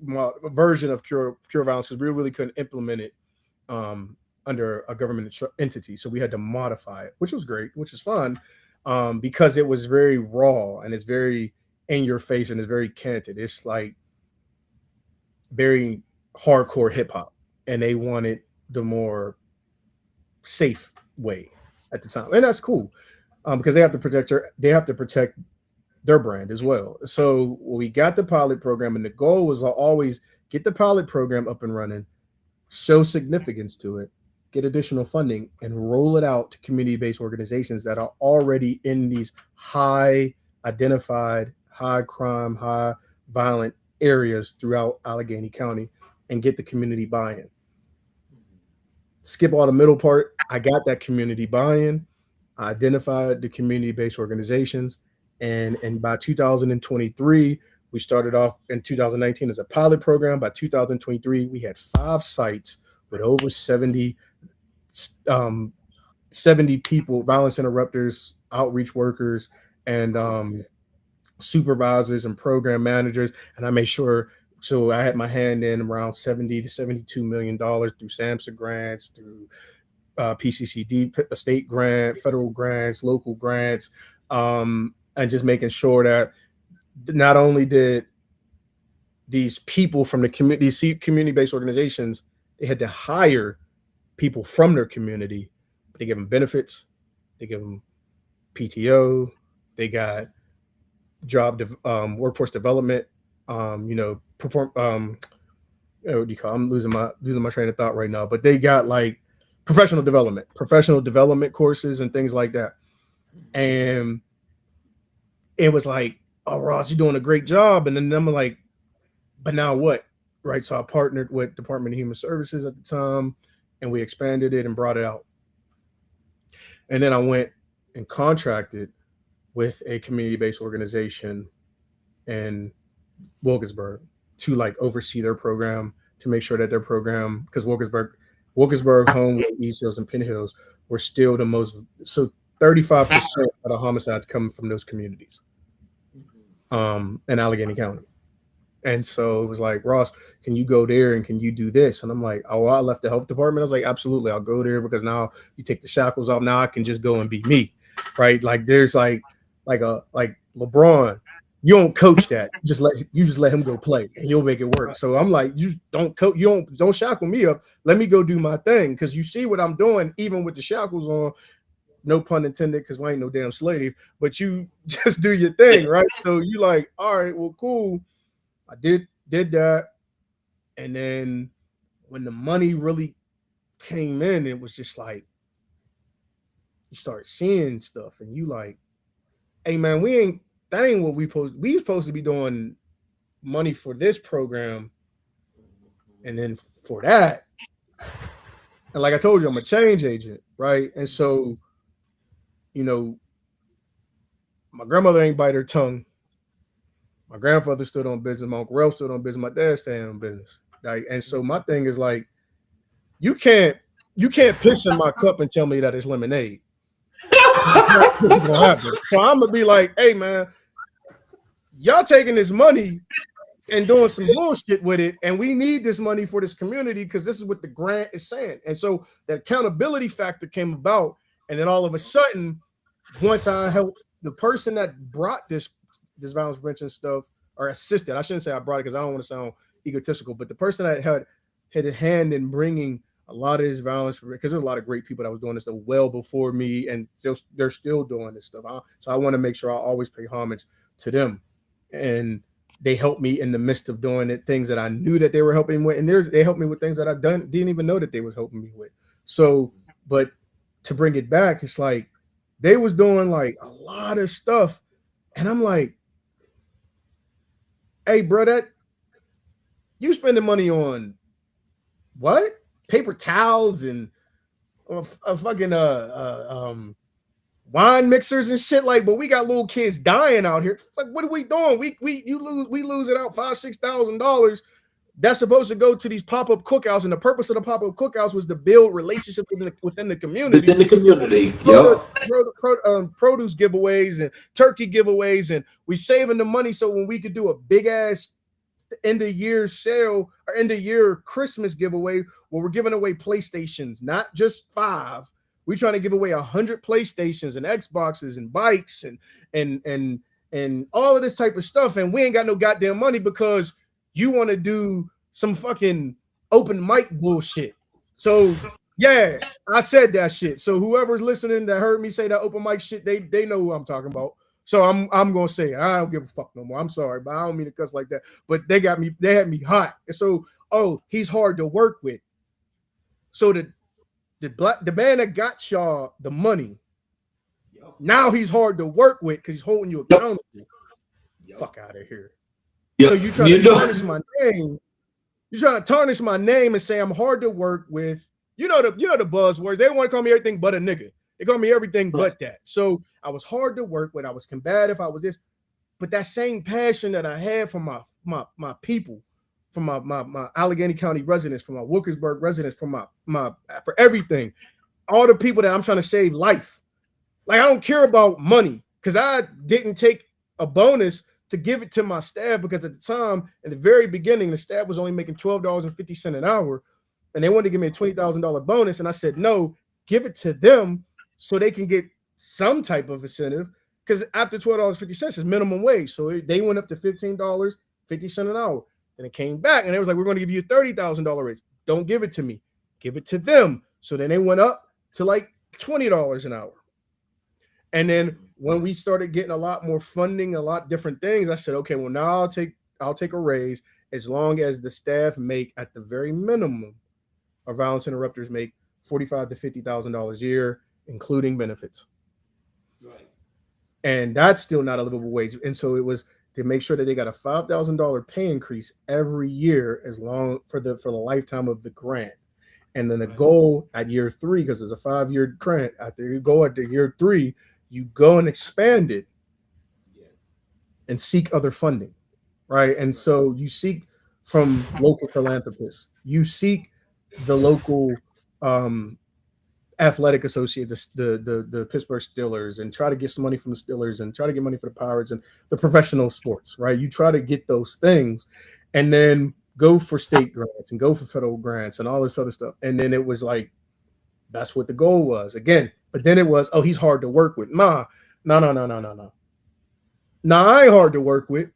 version of cure violence, because we really couldn't implement it under a government entity. So we had to modify it, which was great, which was fun, because it was very raw and it's very in your face and it's very candid. It's like very hardcore hip hop, and they wanted the more safe way at the time, and that's cool, because they have to protect their brand as well. So we got the pilot program, and the goal was always get the pilot program up and running, show significance to it, get additional funding, and roll it out to community-based organizations that are already in these high identified, high crime, high violent areas throughout Allegheny County, and get the community buy-in. Skip all the middle part. I got that community buy-in. I identified the community-based organizations, and by 2023, we started off in 2019 as a pilot program. By 2023, we had 5 sites with over 70 people, violence interrupters, outreach workers, and supervisors and program managers. And I made sure, so I had my hand in around $70 to $72 million through SAMHSA grants, through PCCD, state grant, federal grants, local grants, and just making sure that not only did these people from the community, these community-based organizations, they had to hire people from their community, but they give them benefits, they give them PTO, they got workforce development, perform. What do you call? I'm losing my train of thought right now, but they got like professional development courses and things like that. And it was like, oh, Ross, you're doing a great job. And then I'm like, but now what? Right. So I partnered with Department of Human Services at the time, and we expanded it and brought it out. And then I went and contracted with a community-based organization in Wilkinsburg to like oversee their program, to make sure that their program, because Wilkinsburg, Homewood, East Hills, and Penn Hills were still the most, so 35% of the homicides coming from those communities in Allegheny County. And so it was like, Ross, can you go there and can you do this? And I'm like, oh, I left the health department. I was like, absolutely, I'll go there, because now you take the shackles off. Now I can just go and be me, right? Like there's like LeBron, you don't coach that. You just let him go play, and you'll make it work. So I'm like, you don't coach, you don't shackle me up. Let me go do my thing, because you see what I'm doing, even with the shackles on. No pun intended, because we ain't no damn slave. But you just do your thing, right? So you like, all right, well, cool. I did that, and then when the money really came in, it was just like you start seeing stuff, and you like, hey man, that ain't what we supposed to be doing money for this program, and then for that, and like I told you, I'm a change agent, right? And so, my grandmother ain't bite her tongue. My grandfather stood on business. My Uncle Ralph stood on business. My dad stayed on business. Like, and so my thing is like, you can't piss in my cup and tell me that it's lemonade. So I'm gonna be like, hey man, y'all taking this money and doing some bullshit with it, and we need this money for this community, because this is what the grant is saying. And so the accountability factor came about, and then all of a sudden, once I helped the person that brought this violence prevention stuff, or assisted, I shouldn't say I brought it, because I don't want to sound egotistical, but the person that had a hand in bringing a lot of this violence, because there's a lot of great people that was doing this stuff well before me, and they're still doing this stuff. So I want to make sure I always pay homage to them, and they helped me in the midst of doing it, things that I knew that they were helping me with, and they helped me with things that I didn't even know that they was helping me with. So, but to bring it back, it's like they was doing like a lot of stuff, and I'm like, hey, bro, You spending money on what? Paper towels and fucking wine mixers and shit. Like, but we got little kids dying out here. Like, what are we doing? We losing out $5,000-$6,000. That's supposed to go to these pop-up cookouts, and the purpose of the pop-up cookouts was to build relationships within the community. Within the community, produce giveaways and turkey giveaways, and we saving the money so when we could do a big ass end of year sale or end of year Christmas giveaway where we're giving away PlayStations, not just 5. We're trying to give away 100 PlayStations and Xboxes and bikes and all of this type of stuff, and we ain't got no goddamn money because you want to do some fucking open mic bullshit. So yeah, I said that shit. So whoever's listening that heard me say that open mic shit, they know who I'm talking about. So I'm gonna say it. I don't give a fuck no more. I'm sorry, but I don't mean to cuss like that. But they had me hot. And so, he's hard to work with. So the man that got y'all the money, now he's hard to work with because he's holding you accountable. Fuck out of here. So you trying to tarnish my name. You're trying to tarnish my name and say I'm hard to work with. You know the buzzwords. They want to call me everything but a nigga. They call me everything but that. So I was hard to work with. I was combative. I was this. But that same passion that I had for my people, for my Allegheny County residents, for my Wilkinsburg residents, for for everything, all the people that I'm trying to save life. Like, I don't care about money because I didn't take a bonus to give it to my staff because at the time, in the very beginning, the staff was only making $12.50 an hour, and they wanted to give me a $20,000 bonus, and I said no, give it to them so they can get some type of incentive because after $12.50 is minimum wage, so they went up to $15.50 an hour, and it came back, and they was like, we're going to give you a $30,000 raise. Don't give it to me, give it to them. So then they went up to like $20 an hour, and then when we started getting a lot more funding, a lot different things, I said, okay, well, now I'll take a raise as long as the staff make at the very minimum, our violence interrupters make $45,000 to $50,000 a year, including benefits. Right. And that's still not a livable wage. And so it was to make sure that they got a $5,000 pay increase every year as long for the lifetime of the grant. And then the goal at year 3, because it's a 5-year grant, after you go at the year 3, you go and expand it and seek other funding, right? And so you seek from local philanthropists, you seek the local athletic associate, the Pittsburgh Steelers, and try to get some money from the Steelers and try to get money for the Pirates and the professional sports, right? You try to get those things and then go for state grants and go for federal grants and all this other stuff. And then it was like, that's what the goal was again. But then it was, he's hard to work with. No. Nah, I ain't hard to work with.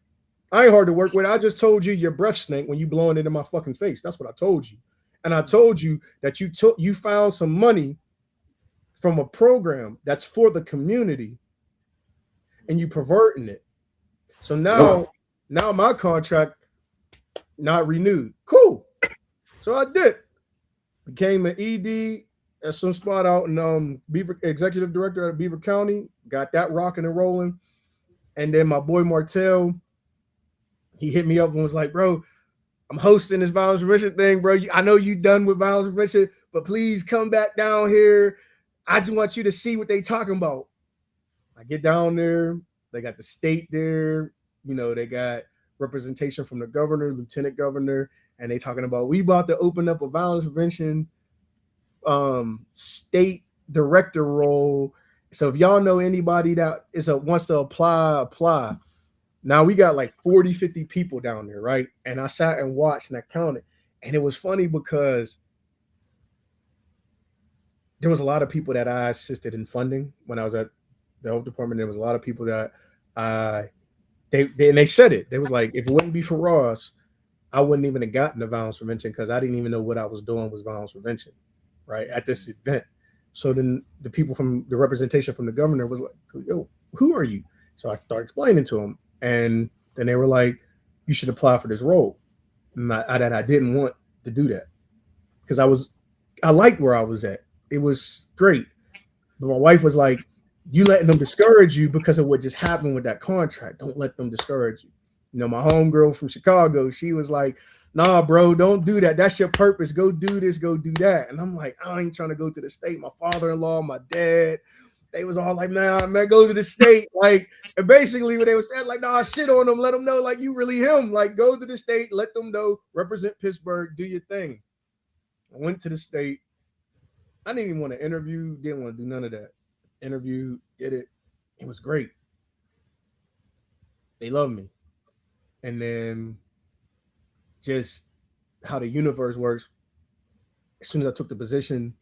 I just told you your breath stank when you blowing it in my fucking face. That's what I told you. And I told you that you found some money from a program that's for the community and you perverting it. So now my contract not renewed. Cool. So I did. Became an ED at some spot out in Beaver, executive director at Beaver County, got that rocking and rolling. And then my boy Martell, he hit me up and was like, bro, I'm hosting this violence prevention thing, bro. I know you done with violence prevention, but please come back down here. I just want you to see what they talking about. I get down there. They got the state there. You know, they got representation from the governor, lieutenant governor, and they talking about we about to open up a violence prevention state director role. So if y'all know anybody that wants to apply. Now we got like 40, 50 people down there, right? And I sat and watched and I counted. And it was funny because there was a lot of people that I assisted in funding when I was at the health department. There was a lot of people that they said it. They was like, if it wouldn't be for Ross, I wouldn't even have gotten the violence prevention because I didn't even know what I was doing was violence prevention, right? At this event. So then the people from the representation from the governor was like, yo, who are you? So I started explaining to them. And then they were like, you should apply for this role. And I didn't want to do that because I liked where I was at. It was great. But my wife was like, you letting them discourage you because of what just happened with that contract. Don't let them discourage you. You know, my homegirl from Chicago, she was like, nah, bro, don't do that. That's your purpose. Go do this, go do that. And I'm like, I ain't trying to go to the state. My father-in-law, my dad, they was all like, nah, man, go to the state. Like, and basically what they were saying, like, nah, shit on them, let them know, like, you really him. Like, go to the state, let them know, represent Pittsburgh, do your thing. I went to the state. I didn't even want to interview, didn't want to do none of that. Interview, did it. It was great. They love me. And then just how the universe works. As soon as I took the position,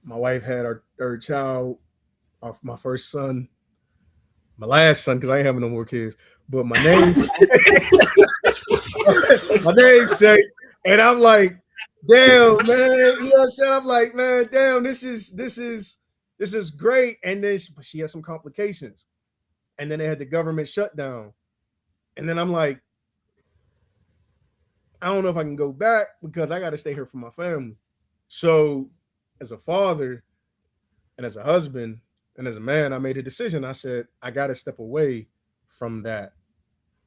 my wife had our third child, my first son, my last son, because I ain't having no more kids. But my name, my name's sake, and I'm like, damn, man, you know what I'm saying? I'm like, man, damn, this is great. And then she had some complications, and then they had the government shutdown, and then I'm like, I don't know if I can go back because I got to stay here for my family. So, as a father, and as a husband, and as a man, I made a decision. I said, I got to step away from that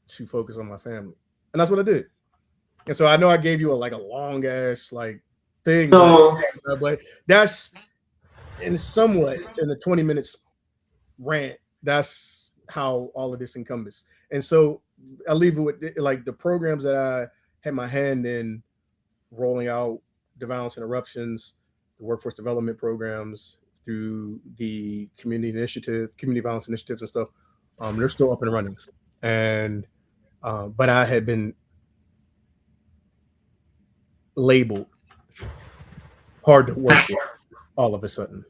to focus on my family. And that's what I did. And so I know I gave you a long ass thing, No. but that's in somewhat in a 20 minutes rant. That's how all of this encompasses. And so I leave it with the programs that I had my hand in rolling out, the violence interruptions, the workforce development programs, through the community violence initiatives and stuff. They're still up and running. And but I had been labeled hard to work with all of a sudden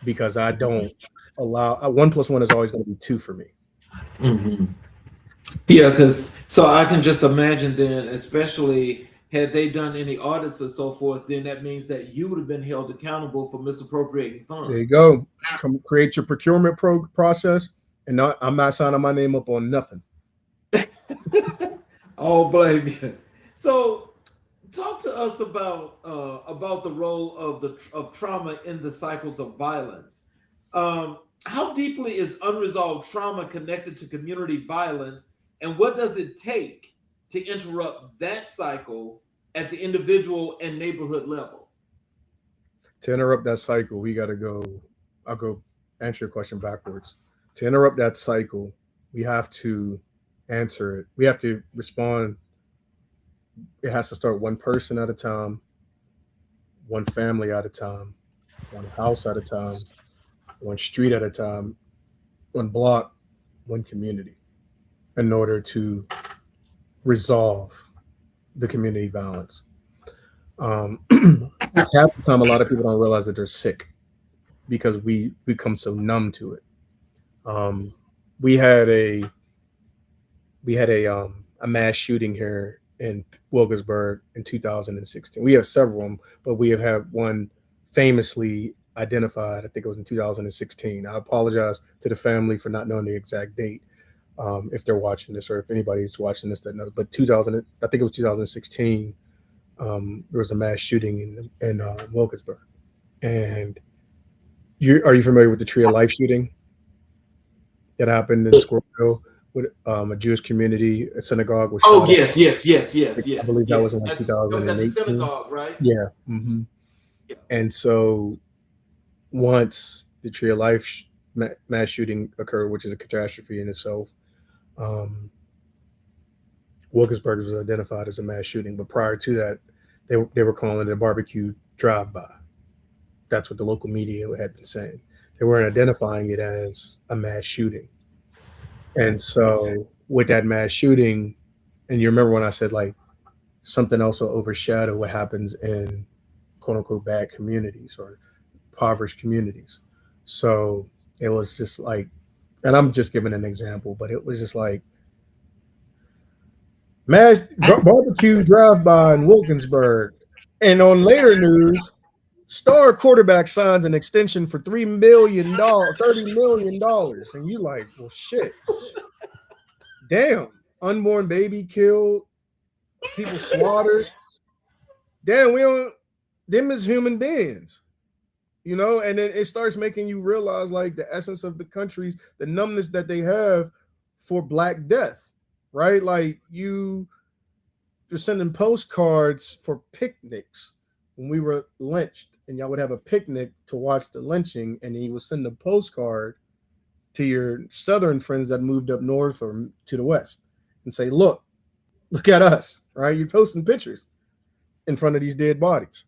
because I don't allow 1 + 1 is always going to be 2 for me. Mm-hmm. Yeah, because so I can just imagine then, especially had they done any audits or so forth, then that means that you would have been held accountable for misappropriating funds. There you go. Come create your procurement process, and I'm not signing my name up on nothing. Oh, blame you. So, talk to us about the role of trauma in the cycles of violence. How deeply is unresolved trauma connected to community violence, and what does it take to interrupt that cycle at the individual and neighborhood level? To interrupt that cycle, we got to go. I'll go answer your question backwards. To interrupt that cycle, we have to answer it. We have to respond. It has to start one person at a time, one family at a time, one house at a time, one street at a time, one block, one community, in order to resolve the community violence. Half the time, a lot of people don't realize that they're sick because we become so numb to it. We had a mass shooting here in Wilkesburg in 2016. We have several of them, but we have had one famously identified. I think it was in 2016. I apologize to the family for not knowing the exact date. If they're watching this, or if anybody's watching this that knows, but I think it was 2016. There was a mass shooting in Wilkesburg, and are you familiar with the Tree of Life shooting that happened in Squirrel with a Jewish community, a synagogue? Was oh yes. I believe that was in 2018. That was at the synagogue, right? Yeah. Mm-hmm. Yeah. And so once the Tree of Life mass shooting occurred, which is a catastrophe in itself, Wilkesburg was identified as a mass shooting. But prior to that, they were calling it a barbecue drive-by. That's what the local media had been saying. They weren't identifying it as a mass shooting. And so with that mass shooting, and you remember when I said something else will overshadow what happens in quote unquote bad communities or impoverished communities. So it was just and I'm just giving an example, but it was just mass barbecue drive-by in Wilkinsburg. And on later news, star quarterback signs an extension for $30 million. And you well, shit. Damn. Unborn baby killed. People slaughtered. Damn, them as human beings. And then it starts making you realize the essence of the countries, the numbness that they have for Black death, right? were sending postcards for picnics when we were lynched, and y'all would have a picnic to watch the lynching, and he would send a postcard to your southern friends that moved up north or to the west and say, look at us, right? You're posting pictures in front of these dead bodies.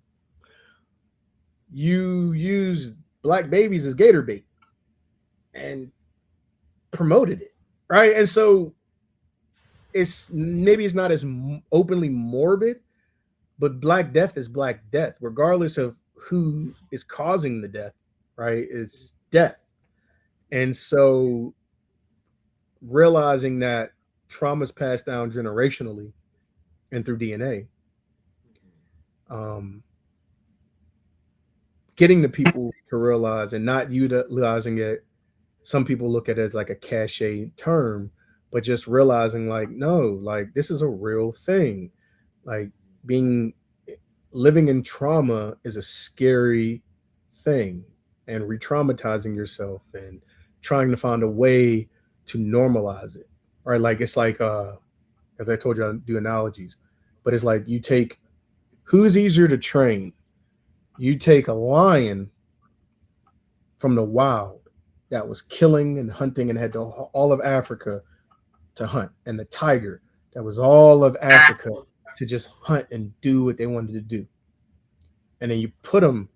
You use black babies as gator bait and promoted it, right? And so it's not as openly morbid, but Black Death is Black Death, regardless of who is causing the death, right? It's death. And so realizing that trauma is passed down generationally and through DNA, getting the people to realize and not utilizing it. Some people look at it as like a cliche term, but just realizing like, no, like this is a real thing. Like living in trauma is a scary thing, and re-traumatizing yourself and trying to find a way to normalize it. Right. Like it's like as I told you, I do analogies, but it's like you take who's easier to train. You take a lion from the wild that was killing and hunting and had all of Africa to hunt, and the tiger that was all of Africa to just hunt and do what they wanted to do. And then you put them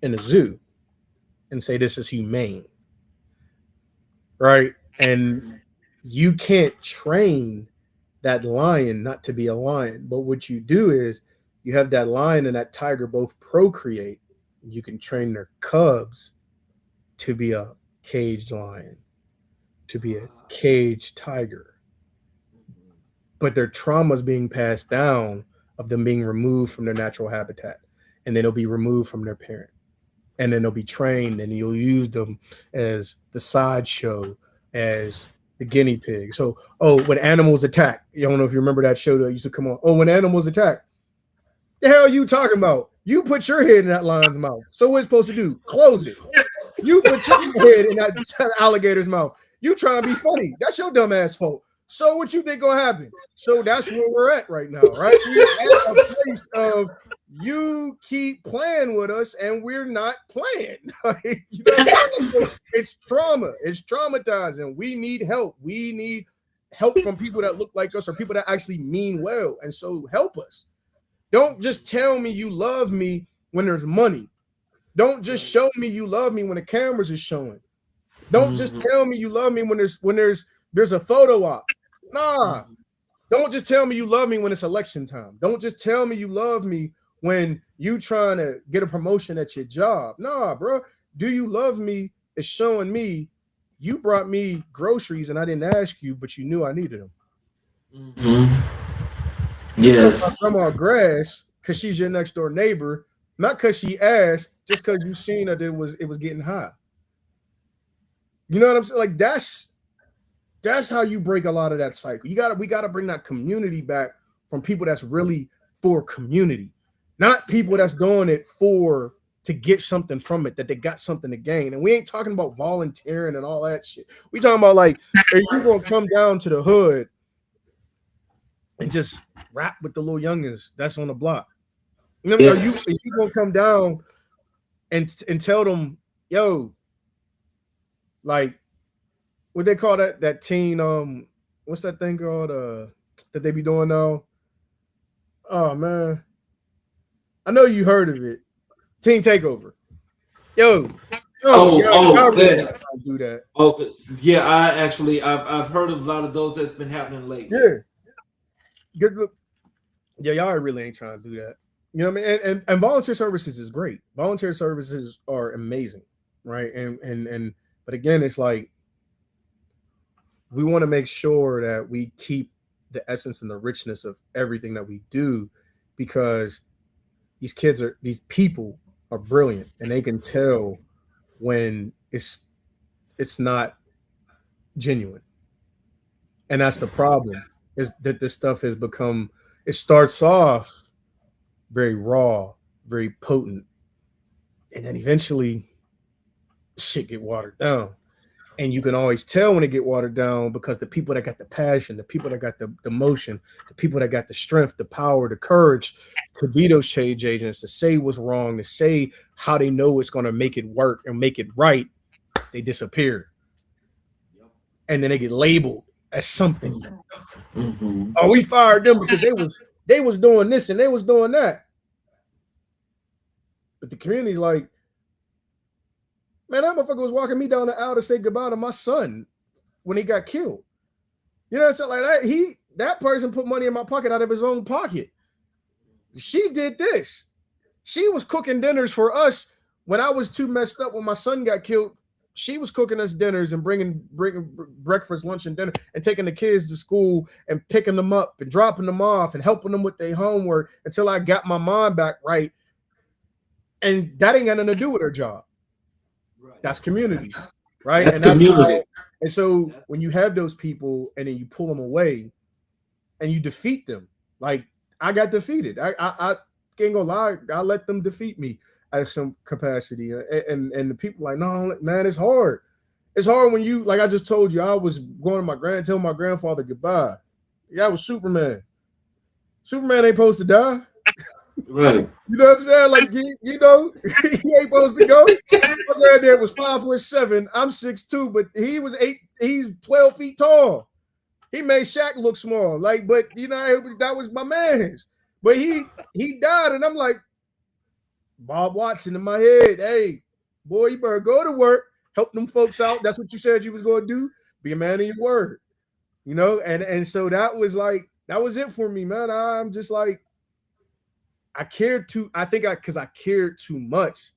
in a zoo and say this is humane, right? And you can't train that lion not to be a lion, but what you do is you have that lion and that tiger both procreate. You can train their cubs to be a caged lion, to be a caged tiger, but their trauma is being passed down of them being removed from their natural habitat, and then they'll be removed from their parent, and then they'll be trained, and you'll use them as the sideshow, as the guinea pig. So, when animals attack, you don't know if you remember that show that used to come on. When animals attack, the hell are you talking about? You put your head in that lion's mouth. So what it's supposed to do? Close it. You put your head in that alligator's mouth. You trying to be funny. That's your dumb ass fault. So what you think gonna happen? So that's where we're at right now, right? We're at a place of you keep playing with us and we're not playing. You know, it's trauma. It's traumatizing. We need help. We need help from people that look like us or people that actually mean well. And so help us. Don't just tell me you love me when there's money. Don't just show me you love me when the cameras are showing. Don't just tell me you love me when there's a photo op. Nah. Don't just tell me you love me when it's election time. Don't just tell me you love me when you trying to get a promotion at your job. Nah, bro. Do you love me is showing me you brought me groceries and I didn't ask you, but you knew I needed them. Yes. I'm on grass because she's your next door neighbor, not because she asked, just because you seen that it was getting high. You know what I'm saying? Like that's how you break a lot of that cycle. We gotta bring that community back from people that's really for community, not people that's doing it to get something from it, that they got something to gain. And we ain't talking about volunteering and all that shit. We talking about like, are you gonna come down to the hood and just rap with the little youngins that's on the block? You know, yes. Are you gonna come down and tell them, yo, like what they call that teen what's that thing called that they be doing now? Oh man, I know you heard of it. Teen Takeover. Yo, that. Do that. Oh yeah, I've heard of a lot of those that's been happening lately. Yeah. Good look. Yeah, y'all really ain't trying to do that. You know what I mean? And volunteer services is great. Volunteer services are amazing, right? And but again, it's like we want to make sure that we keep the essence and the richness of everything that we do, because these people are brilliant and they can tell when it's not genuine. And that's the problem, is that this stuff has become, it starts off very raw, very potent, and then eventually shit get watered down. And you can always tell when it get watered down because the people that got the passion, the people that got the motion, the people that got the strength, the power, the courage to be those change agents, to say what's wrong, to say how they know it's going to make it work and make it right, they disappear. And then they get labeled as something. Mm-hmm. Oh, we fired them because they was doing this and they was doing that. But the community's like, man, that motherfucker was walking me down the aisle to say goodbye to my son when he got killed. You know what I'm saying? Like that person put money in my pocket out of his own pocket. She did this. She was cooking dinners for us when I was too messed up when my son got killed. She was cooking us dinners and bringing breakfast, lunch, and dinner, and taking the kids to school and picking them up and dropping them off and helping them with their homework until I got my mom back right. And that ain't got nothing to do with her job. Right. That's community, right? That's community. And so when you have those people and then you pull them away and you defeat them, like I got defeated. I can't go lie. I let them defeat me at some capacity. And the people like, no, man, it's hard. It's hard when you, like I just told you, I was going to telling my grandfather goodbye. Yeah, I was Superman. Superman ain't supposed to die. Right. You know what I'm saying? Like, you know, he ain't supposed to go. My granddad was 5'7". I'm 6'2", but he's 12 feet tall. He made Shaq look small. Like, but you know, that was my man's. But he died, and I'm like, Bob Watson in my head. Hey, boy, you better go to work, help them folks out. That's what you said you was gonna do. Be a man of your word. You know, and so that was it for me, man. I'm just like, I cared too. I think because I cared too much,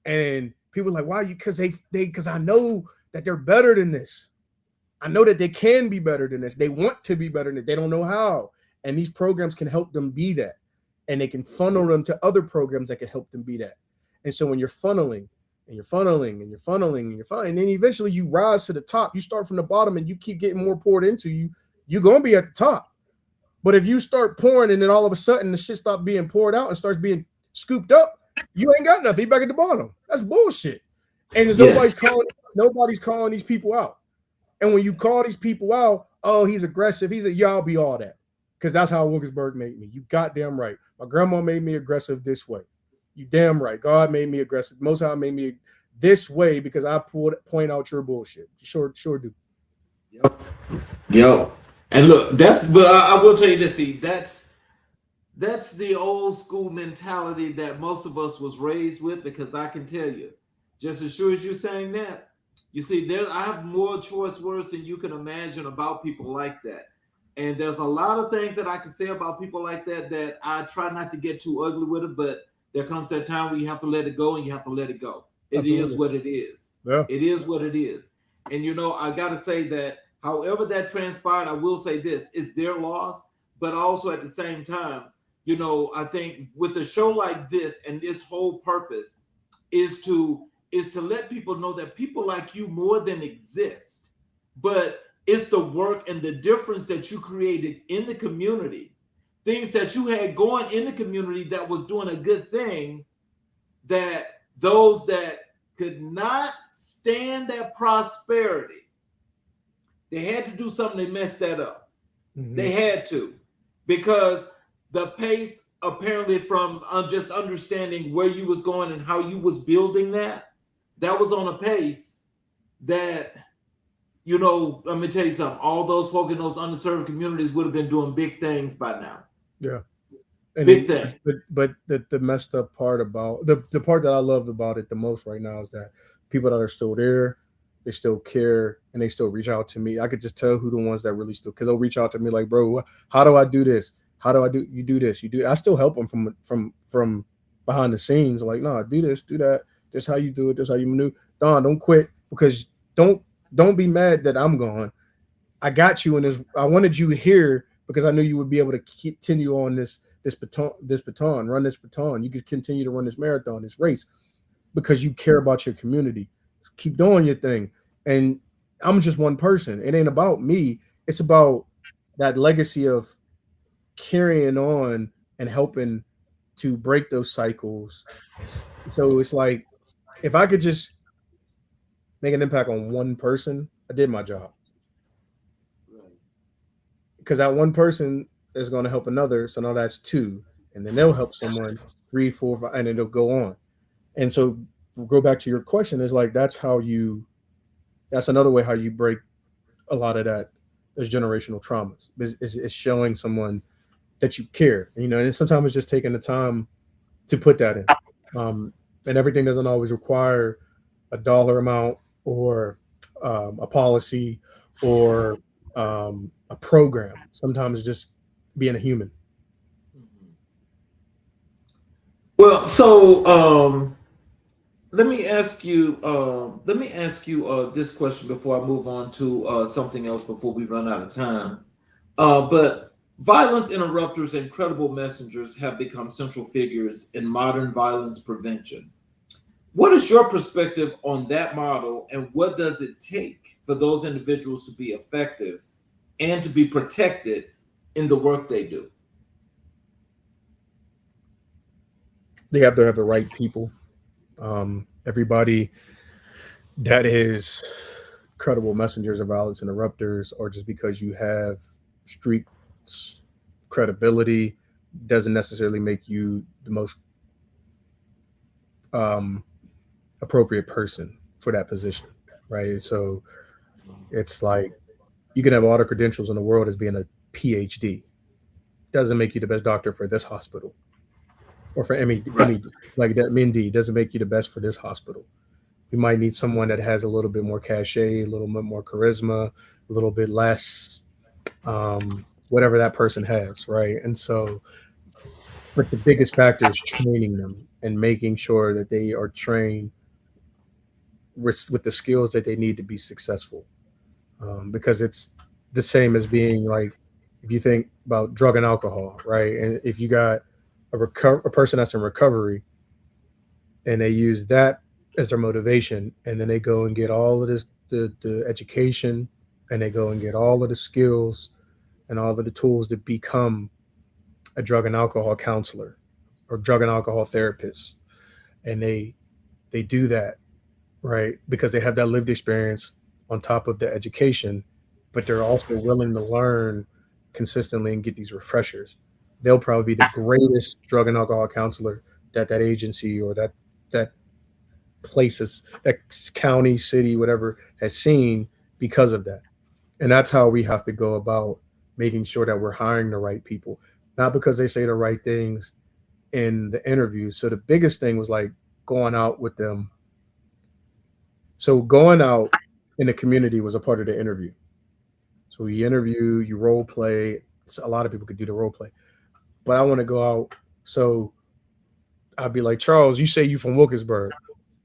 and people were like, why you? Because I know that they're better than this. I know that they can be better than this. They want to be better than it. They don't know how, and these programs can help them be that, and they can funnel them to other programs that can help them be that. And so when you're funneling and you're funneling and you're funneling and you're funneling, and then eventually you rise to the top. You start from the bottom and you keep getting more poured into you. You're gonna be at the top. But if you start pouring and then all of a sudden the shit stops being poured out and starts being scooped up, you ain't got nothing. You back at the bottom. That's bullshit. And there's nobody's calling these people out. And when you call these people out, oh, he's aggressive. I'll be all that. Because that's how Wilkinsburg made me. You goddamn right. My grandma made me aggressive this way. You damn right. God made me aggressive. Most High made me this way because I point out your bullshit. Sure do. Yep. And look, but I will tell you this, see, that's the old school mentality that most of us was raised with, because I can tell you, just as sure as you're saying that, you see, I have more choice words than you can imagine about people like that. And there's a lot of things that I can say about people like that I try not to get too ugly with it, but there comes that time where you have to let it go, and you have to let it go. It Absolutely. Is what it is. Yeah. It is what it is. And, you know, I got to say that however that transpired, I will say this, it's their loss, but also at the same time, you know, I think with a show like this and this whole purpose is to let people know that people like you more than exist, but it's the work and the difference that you created in the community, things that you had going in the community that was doing a good thing, that those that could not stand that prosperity, they had to do something to mess that up. Mm-hmm. They had to, because the pace apparently from just understanding where you was going and how you was building that was on a pace that, you know, let me tell you something, all those folk in those underserved communities would have been doing big things by now. Yeah. And big thing. But the messed up part about the part that I love about it the most right now is that people that are still there, they still care, and they still reach out to me. I could just tell who the ones that really still, because they'll reach out to me like, bro, how do I do this? How do I do? You do this, you do. I still help them from behind the scenes. Like, no, do this, do that. This how you do it. This how you maneuver. Don, don't quit, because don't be mad that I'm gone. I got you in this. I wanted you here because I knew you would be able to continue on this baton, run this baton. You could continue to run this marathon, this race, because you care about your community. Keep doing your thing. And I'm just one person. It ain't about me. It's about that legacy of carrying on and helping to break those cycles. So it's like, if I could just make an impact on one person, I did my job. Right. Because that one person is going to help another. So now that's two. And then they'll help someone, three, four, five, and it'll go on. And so we'll go back to your question is like, that's another way how you break a lot of that, those generational traumas is showing someone that you care, and sometimes it's just taking the time to put that in. And everything doesn't always require a dollar amount or a policy or a program. Sometimes it's just being a human. Mhm. Well, so let me ask you this question before I move on to something else before we run out of time. But violence interrupters and credible messengers have become central figures in modern violence prevention. What is your perspective on that model, and what does it take for those individuals to be effective and to be protected in the work they do? They have to have the right people. Everybody that is credible messengers of violence interrupters, or just because you have street credibility, doesn't necessarily make you the most um, appropriate person for that position, right? So it's like you can have all the credentials in the world as being a PhD. Doesn't make you the best doctor for this hospital or for Right. like that MD doesn't make you the best for this hospital. You might need someone that has a little bit more cachet, a little bit more charisma, a little bit less, whatever that person has, right? And so, but the biggest factor is training them and making sure that they are trained with the skills that they need to be successful. Because it's the same as being like, if you think about drug and alcohol, right? And if you got a person that's in recovery and they use that as their motivation, and then they go and get all of this, the education, and they go and get all of the skills and all of the tools to become a drug and alcohol counselor or drug and alcohol therapist, and they do that, right? Because they have that lived experience on top of the education, but they're also willing to learn consistently and get these refreshers. They'll probably be the greatest drug and alcohol counselor that agency or that places, that county, city, whatever, has seen because of that. And that's how we have to go about making sure that we're hiring the right people, not because they say the right things in the interviews. So the biggest thing was like going out with them. So going out in the community was a part of the interview. So you interview, you role play. So a lot of people could do the role play, but I want to go out. So I'd be like, Charles, you say you from Wilkinsburg.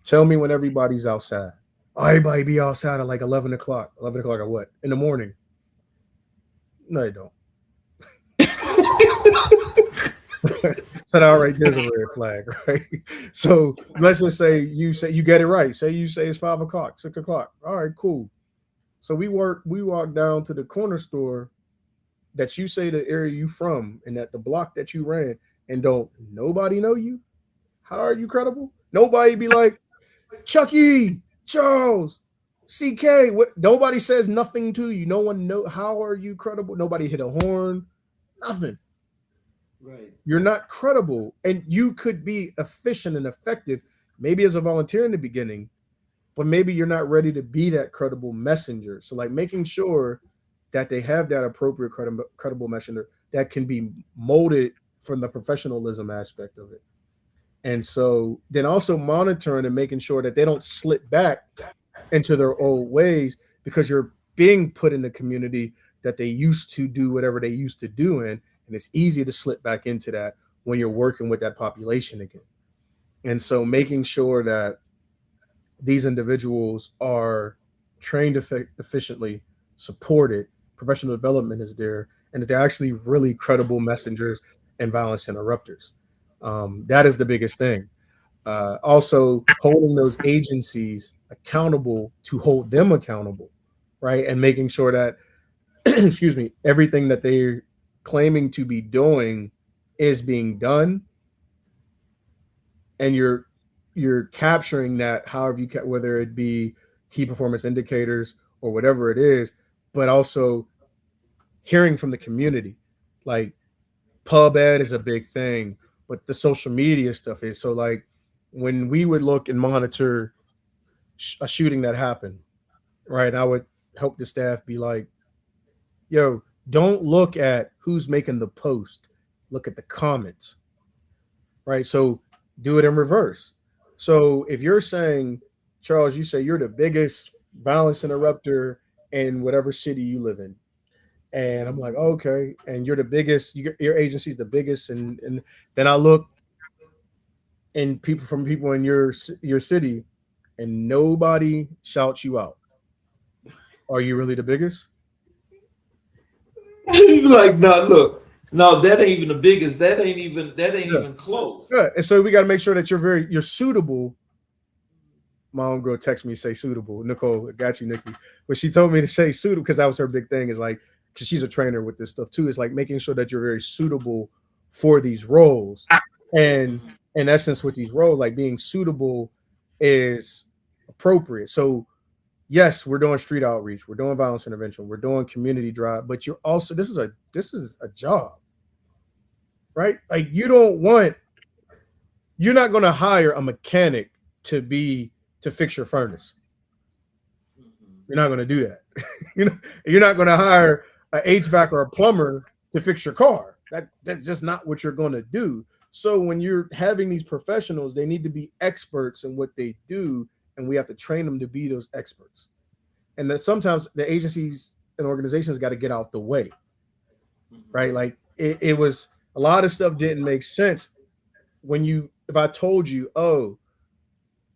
Tell me when everybody's outside. Oh, everybody be outside at like 11 o'clock. 11 o'clock or what? In the morning. No, they don't. So all right, there's a red flag, right? So let's just say you get it right. Say you say it's 5 o'clock, 6 o'clock. All right, cool. So we walk down to the corner store that you say the area you from and that the block that you ran, and don't nobody know you. How are you credible? Nobody be like Chucky, Charles, CK. What? Nobody says nothing to you. No one know. How are you credible? Nobody hit a horn. Nothing. Right. You're not credible, and you could be efficient and effective, maybe as a volunteer in the beginning, but maybe you're not ready to be that credible messenger. So, like making sure that they have that appropriate credible messenger that can be molded from the professionalism aspect of it. And so, then also monitoring and making sure that they don't slip back into their old ways because you're being put in the community that they used to do whatever they used to do in, and it's easy to slip back into that when you're working with that population again. And so making sure that these individuals are trained efficiently, supported, professional development is there, and that they're actually really credible messengers and violence interrupters. That is the biggest thing. Also, holding those agencies accountable to hold them accountable, right? And making sure that, excuse me, everything that they're claiming to be doing is being done, and you're capturing that however you can, whether it be key performance indicators or whatever it is, but also hearing from the community. Like pub ed is a big thing, but the social media stuff is so like when we would look and monitor a shooting that happened, right? I would help the staff be like, yo, don't look at who's making the post, look at the comments, right? So do it in reverse. So if you're saying, Charles, you say you're the biggest violence interrupter in whatever city you live in. And I'm like, okay, and you're the biggest, your agency's the biggest, and then I look and people in your city, and nobody shouts you out. Are you really the biggest? You be like, no, look, no, that ain't even the biggest. That ain't even close. Yeah. And so we got to make sure that you're suitable. My own girl texted me say suitable. Nicole, got you, Nikki. But she told me to say suitable because that was her big thing. Is like because she's a trainer with this stuff too. It's like making sure that you're very suitable for these roles. And in essence, with these roles, like being suitable is appropriate. So yes, we're doing street outreach, we're doing violence intervention, we're doing community drive, but you're also this is a job, right? Like you're not going to hire a mechanic to fix your furnace. You're not going to do that. You're not going to hire an HVAC or a plumber to fix your car. That's just not what you're going to do. So when you're having these professionals, they need to be experts in what they do, and we have to train them to be those experts. And that sometimes the agencies and organizations got to get out the way, right? Like it was a lot of stuff didn't make sense if I told you, oh,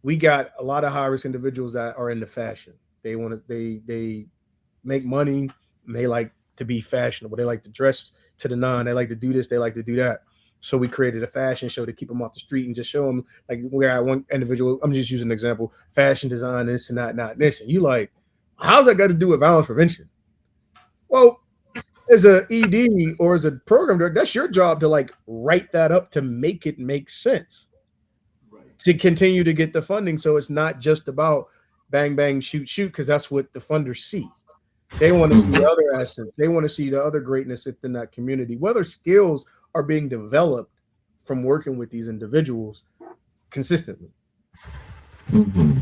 we got a lot of high risk individuals that are into fashion. They make money and they like to be fashionable. They like to dress to the nine. They like to do this. They like to do that. So we created a fashion show to keep them off the street and just show them like we got one individual. I'm just using an example: fashion design, this and that, not this. And you like, how's that got to do with violence prevention? Well, as a ED or as a program director, that's your job to like write that up to make it make sense. Right. To continue to get the funding, so it's not just about bang bang shoot shoot because that's what the funders see. They want to see the other assets. They want to see the other greatness within that community. Whether skills are being developed from working with these individuals consistently. Mm-hmm.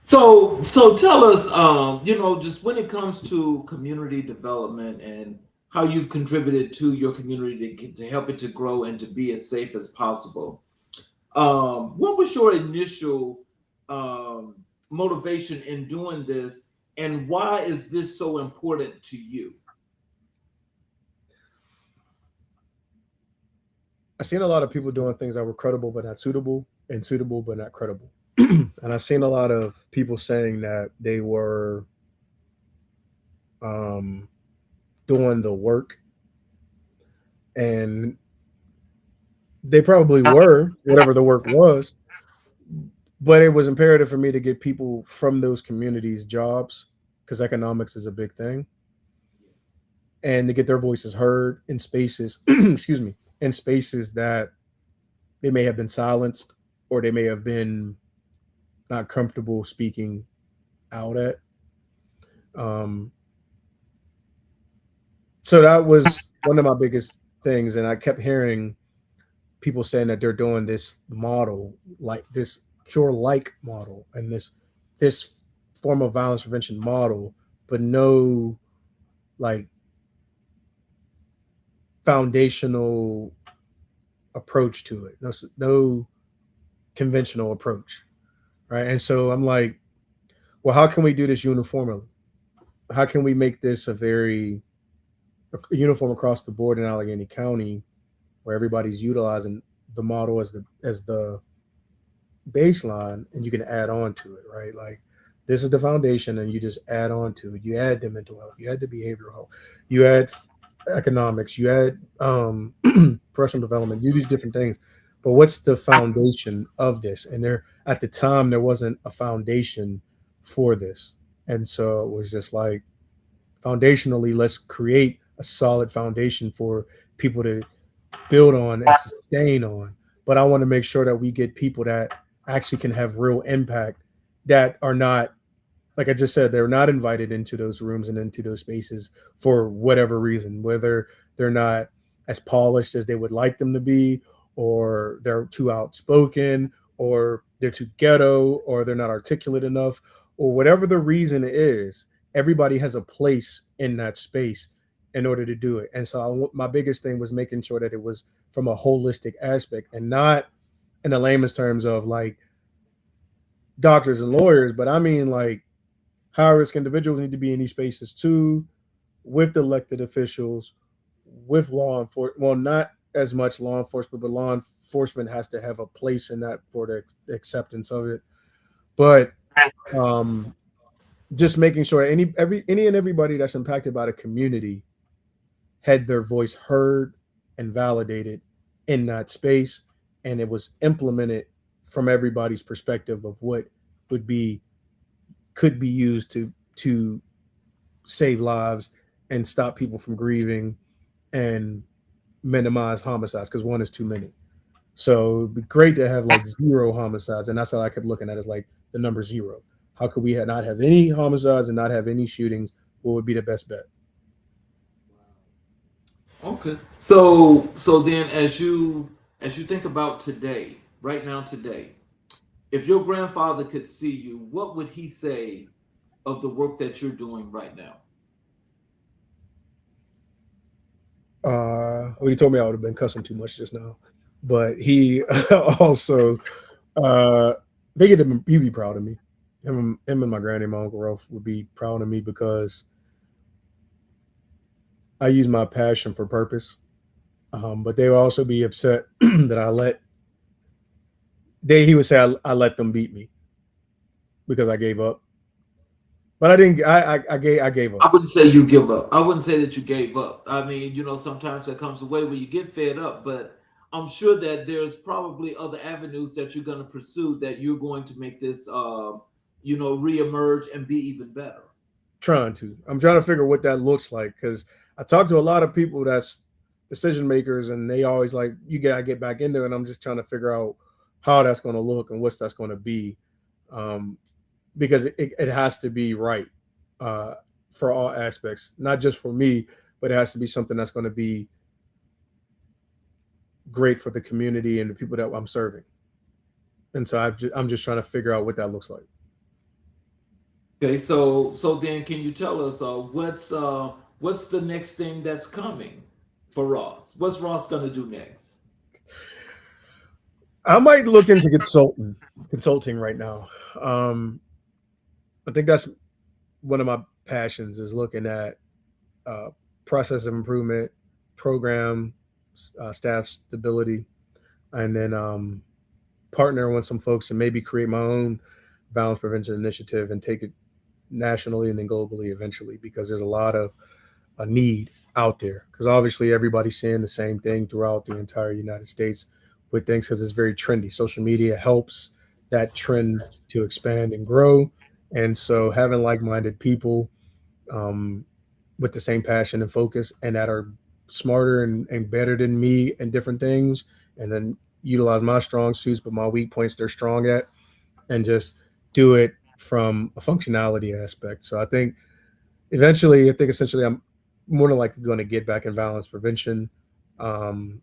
So tell us, just when it comes to community development and how you've contributed to your community to help it to grow and to be as safe as possible. What was your initial motivation in doing this, and why is this so important to you? I've seen a lot of people doing things that were credible but not suitable, and suitable but not credible. And I've seen a lot of people saying that they were doing the work, and they probably were, whatever the work was, but it was imperative for me to get people from those communities jobs because economics is a big thing, and to get their voices heard in spaces, excuse me, in spaces that they may have been silenced or they may have been not comfortable speaking out at. So that was one of my biggest things. And I kept hearing people saying that they're doing this model, like this cure like model and this form of violence prevention model, but no like foundational approach to it. No conventional approach. Right. And so I'm like, well, how can we do this uniformly? How can we make this a very uniform across the board in Allegheny County where everybody's utilizing the model as the baseline and you can add on to it, right? Like this is the foundation and you just add on to it. You add the mental health, you add the behavioral health, you add economics, you add personal development, you do these different things. But what's the foundation of this? And there at the time there wasn't a foundation for this. And so it was just like foundationally, let's create a solid foundation for people to build on and sustain on. But I want to make sure that we get people that actually can have real impact that are not like I just said, they're not invited into those rooms and into those spaces for whatever reason, whether they're not as polished as they would like them to be, or they're too outspoken, or they're too ghetto, or they're not articulate enough, or whatever the reason is. Everybody has a place in that space in order to do it. And so my biggest thing was making sure that it was from a holistic aspect and not in the layman's terms of like doctors and lawyers, but I mean like high risk individuals need to be in these spaces too, with elected officials, with law enforcement. Well, not as much law enforcement, but law enforcement has to have a place in that for the acceptance of it. But just making sure any and everybody that's impacted by the community had their voice heard and validated in that space, and it was implemented from everybody's perspective of what would be could be used to save lives and stop people from grieving and minimize homicides because one is too many. So it'd be great to have like zero homicides, and that's what I kept looking at is like the number zero. How could we not have any homicides and not have any shootings? What would be the best bet? Okay. So then as you think about today, right now today, if your grandfather could see you, what would he say of the work that you're doing right now? Well, he told me I would have been cussing too much just now, but he also, I think he'd be proud of me. Him and my granny and my uncle Ralph would be proud of me because I use my passion for purpose. But they would also be upset that he would say I let them beat me because I gave up. But I didn't. I gave I up. wouldn't say you give up. I wouldn't say that you gave up. I mean, sometimes that comes away where you get fed up, but I'm sure that there's probably other avenues that you're going to pursue that you're going to make this, reemerge and be even better. I'm trying to figure what that looks like because I talk to a lot of people that's decision makers, and they always like you gotta get back into it. And I'm just trying to figure out how that's going to look and what's that's going to be. Um, because it has to be right for all aspects, not just for me, but it has to be something that's going to be great for the community and the people that I'm serving. And so I'm just trying to figure out what that looks like. Okay, so then can you tell us what's the next thing that's coming for Ross? What's Ross gonna do next? I might look into consulting right now. I think that's one of my passions is looking at uh, process of improvement, program, staff stability, and then partner with some folks and maybe create my own violence prevention initiative and take it nationally and then globally eventually because there's a lot of a need out there because obviously everybody's seeing the same thing throughout the entire United States with things because it's very trendy. Social media helps that trend to expand and grow. And so having like-minded people um, with the same passion and focus and that are smarter and better than me in different things and then utilize my strong suits but my weak points they're strong at and just do it from a functionality aspect. So I think essentially I'm more than likely going to get back in violence prevention. Um,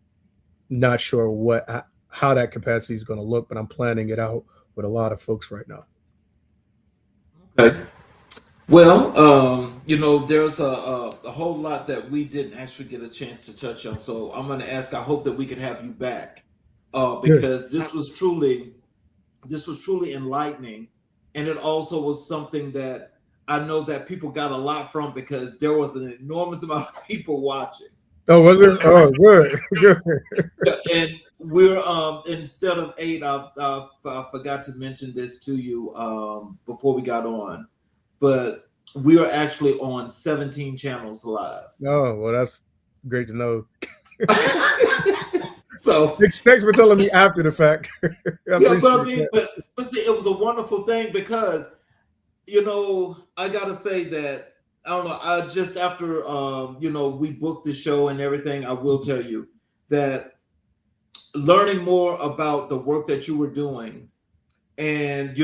Not sure how that capacity is going to look, but I'm planning it out with a lot of folks right now. Okay. Well, there's a whole lot that we didn't actually get a chance to touch on. So I'm going to ask. I hope that we can have you back Good. because this was truly enlightening, and it also was something that I know that people got a lot from because there was an enormous amount of people watching. Oh, was there? Oh, good, good. And we're instead of eight, I forgot to mention this to you before we got on, but we are actually on 17 channels live. Oh, well, that's great to know. So Thanks for telling me after the fact. I yeah, but I appreciate mean, that. but see, it was a wonderful thing because I gotta say that I don't know. I just after we booked the show and everything, I will tell you that learning more about the work that you were doing And,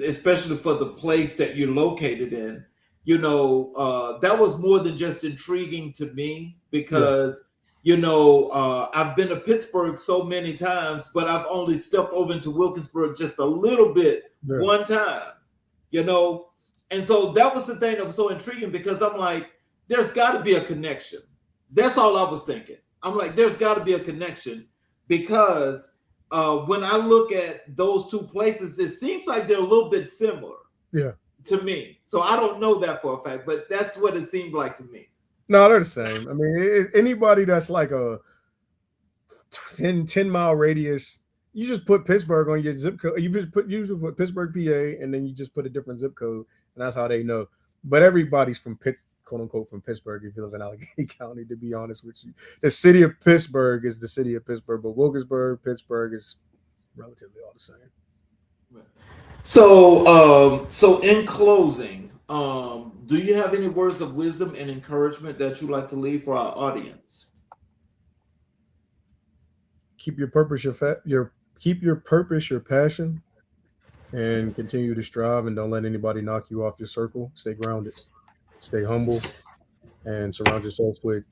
especially for the place that you're located in, that was more than just intriguing to me because, I've been to Pittsburgh so many times, but I've only stepped over into Wilkinsburg just a little bit one time, And so that was the thing that was so intriguing because I'm like, there's got to be a connection. That's all I was thinking. I'm like, there's got to be a connection because when I look at those two places, it seems like they're a little bit similar. Yeah. To me. So I don't know that for a fact, but that's what it seemed like to me. No, they're the same. I mean, anybody that's like a 10-mile radius, you just put Pittsburgh on your zip code. You usually put Pittsburgh, PA, and then you just put a different zip code, and that's how they know. But everybody's from quote unquote from Pittsburgh if you live in Allegheny County, to be honest with you. The city of Pittsburgh is the city of Pittsburgh, but Wilkinsburg, Pittsburgh is relatively all the same. So in closing, do you have any words of wisdom and encouragement that you'd like to leave for our audience? Keep your purpose, your passion, and continue to strive, and don't let anybody knock you off your circle. Stay grounded, stay humble, and surround yourself with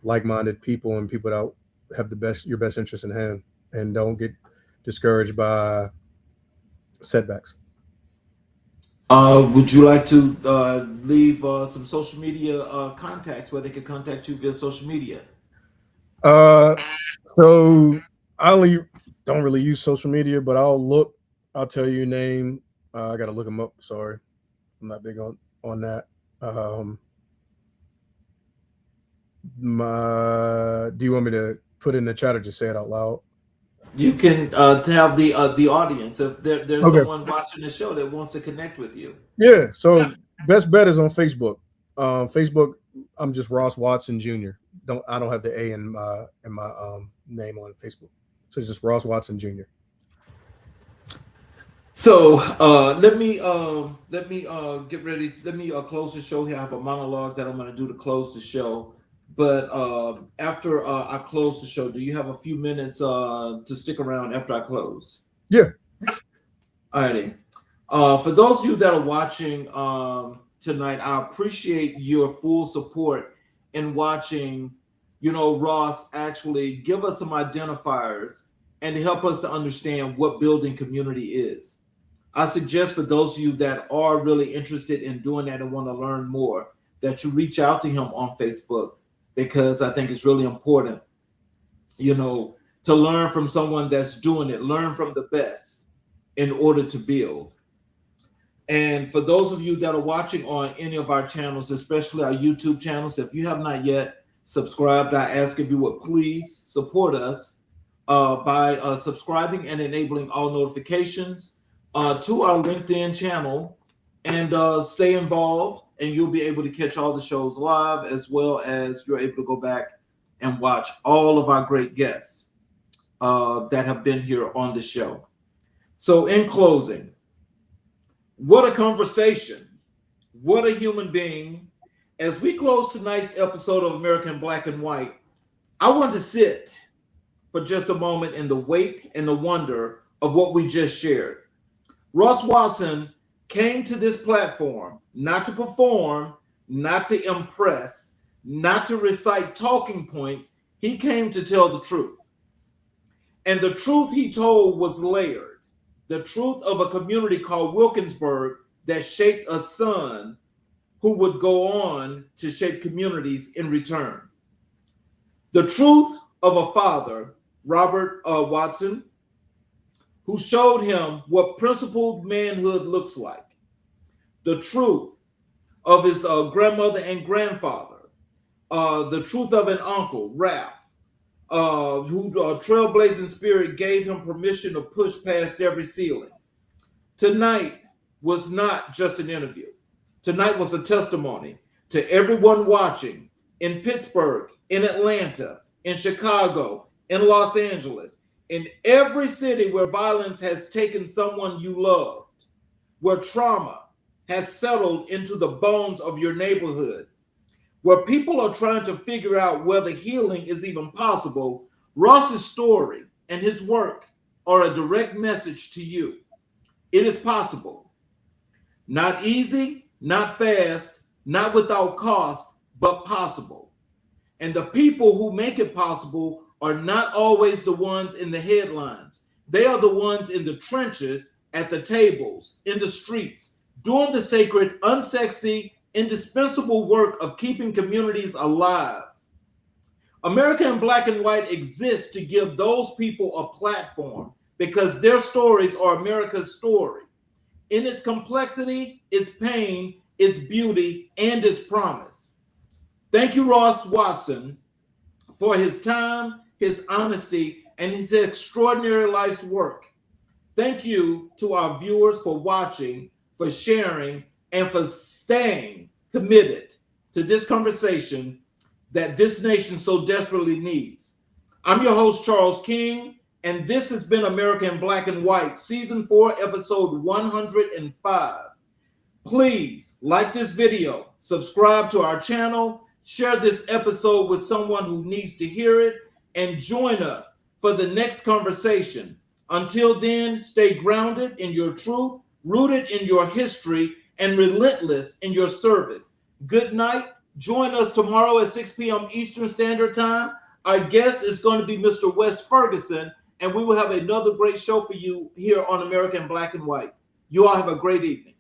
like-minded people and people that have your best interest in hand, and don't get discouraged by setbacks. Would you like to leave some social media contacts where they can contact you via social media? So I don't really use social media, but I'll tell you your name. I got to look them up. Sorry. I'm not big on that. Do you want me to put it in the chat or just say it out loud? You can tell the audience if there's someone watching the show that wants to connect with you. Yeah. So best bet is on Facebook. Facebook, I'm just Ross Watson Jr. I don't have the A in my name on Facebook. So it's just Ross Watson Jr. So let me get ready. Let me close the show here. I have a monologue that I'm going to do to close the show. But after I close the show, do you have a few minutes to stick around after I close? Yeah. All righty. For those of you that are watching tonight, I appreciate your full support in watching, Ross actually give us some identifiers and help us to understand what building community is. I suggest for those of you that are really interested in doing that and want to learn more, that you reach out to him on Facebook, because I think it's really important, to learn from someone that's doing it, learn from the best in order to build. And for those of you that are watching on any of our channels, especially our YouTube channels, if you have not yet subscribed, I ask if you would please support us by subscribing and enabling all notifications to our LinkedIn channel, and stay involved, and you'll be able to catch all the shows live, as well as you're able to go back and watch all of our great guests that have been here on the show. So in closing, what a conversation. What a human being. As we close tonight's episode of American Black and White, I want to sit for just a moment in the weight and the wonder of what we just shared. Ross Watson came to this platform not to perform, not to impress, not to recite talking points. He came to tell the truth. And the truth he told was layered. The truth of a community called Wilkinsburg that shaped a son who would go on to shape communities in return. The truth of a father, Robert Watson, who showed him what principled manhood looks like. The truth of his grandmother and grandfather. The truth of an uncle, Ralph, who trailblazing spirit gave him permission to push past every ceiling. Tonight was not just an interview. Tonight was a testimony to everyone watching in Pittsburgh, in Atlanta, in Chicago, in Los Angeles, in every city where violence has taken someone you loved, where trauma has settled into the bones of your neighborhood, where people are trying to figure out whether healing is even possible. Ross's story and his work are a direct message to you. It is possible. Not easy, not fast, not without cost, but possible. And the people who make it possible are not always the ones in the headlines. They are the ones in the trenches, at the tables, in the streets, doing the sacred, unsexy, indispensable work of keeping communities alive. America in Black and White exists to give those people a platform because their stories are America's story. In its complexity, its pain, its beauty, and its promise. Thank you, Ross Watson, for his time, his honesty, and his extraordinary life's work. Thank you to our viewers for watching, for sharing, and for staying committed to this conversation that this nation so desperately needs. I'm your host, Charles King, and this has been America in Black and White, Season 4, Episode 105. Please like this video, subscribe to our channel, share this episode with someone who needs to hear it, and join us for the next conversation. Until then, stay grounded in your truth, rooted in your history, and relentless in your service. Good night. Join us tomorrow at 6 p.m. Eastern Standard Time. Our guest is going to be Mr. Wes Ferguson, and we will have another great show for you here on America in Black and White. You all have a great evening.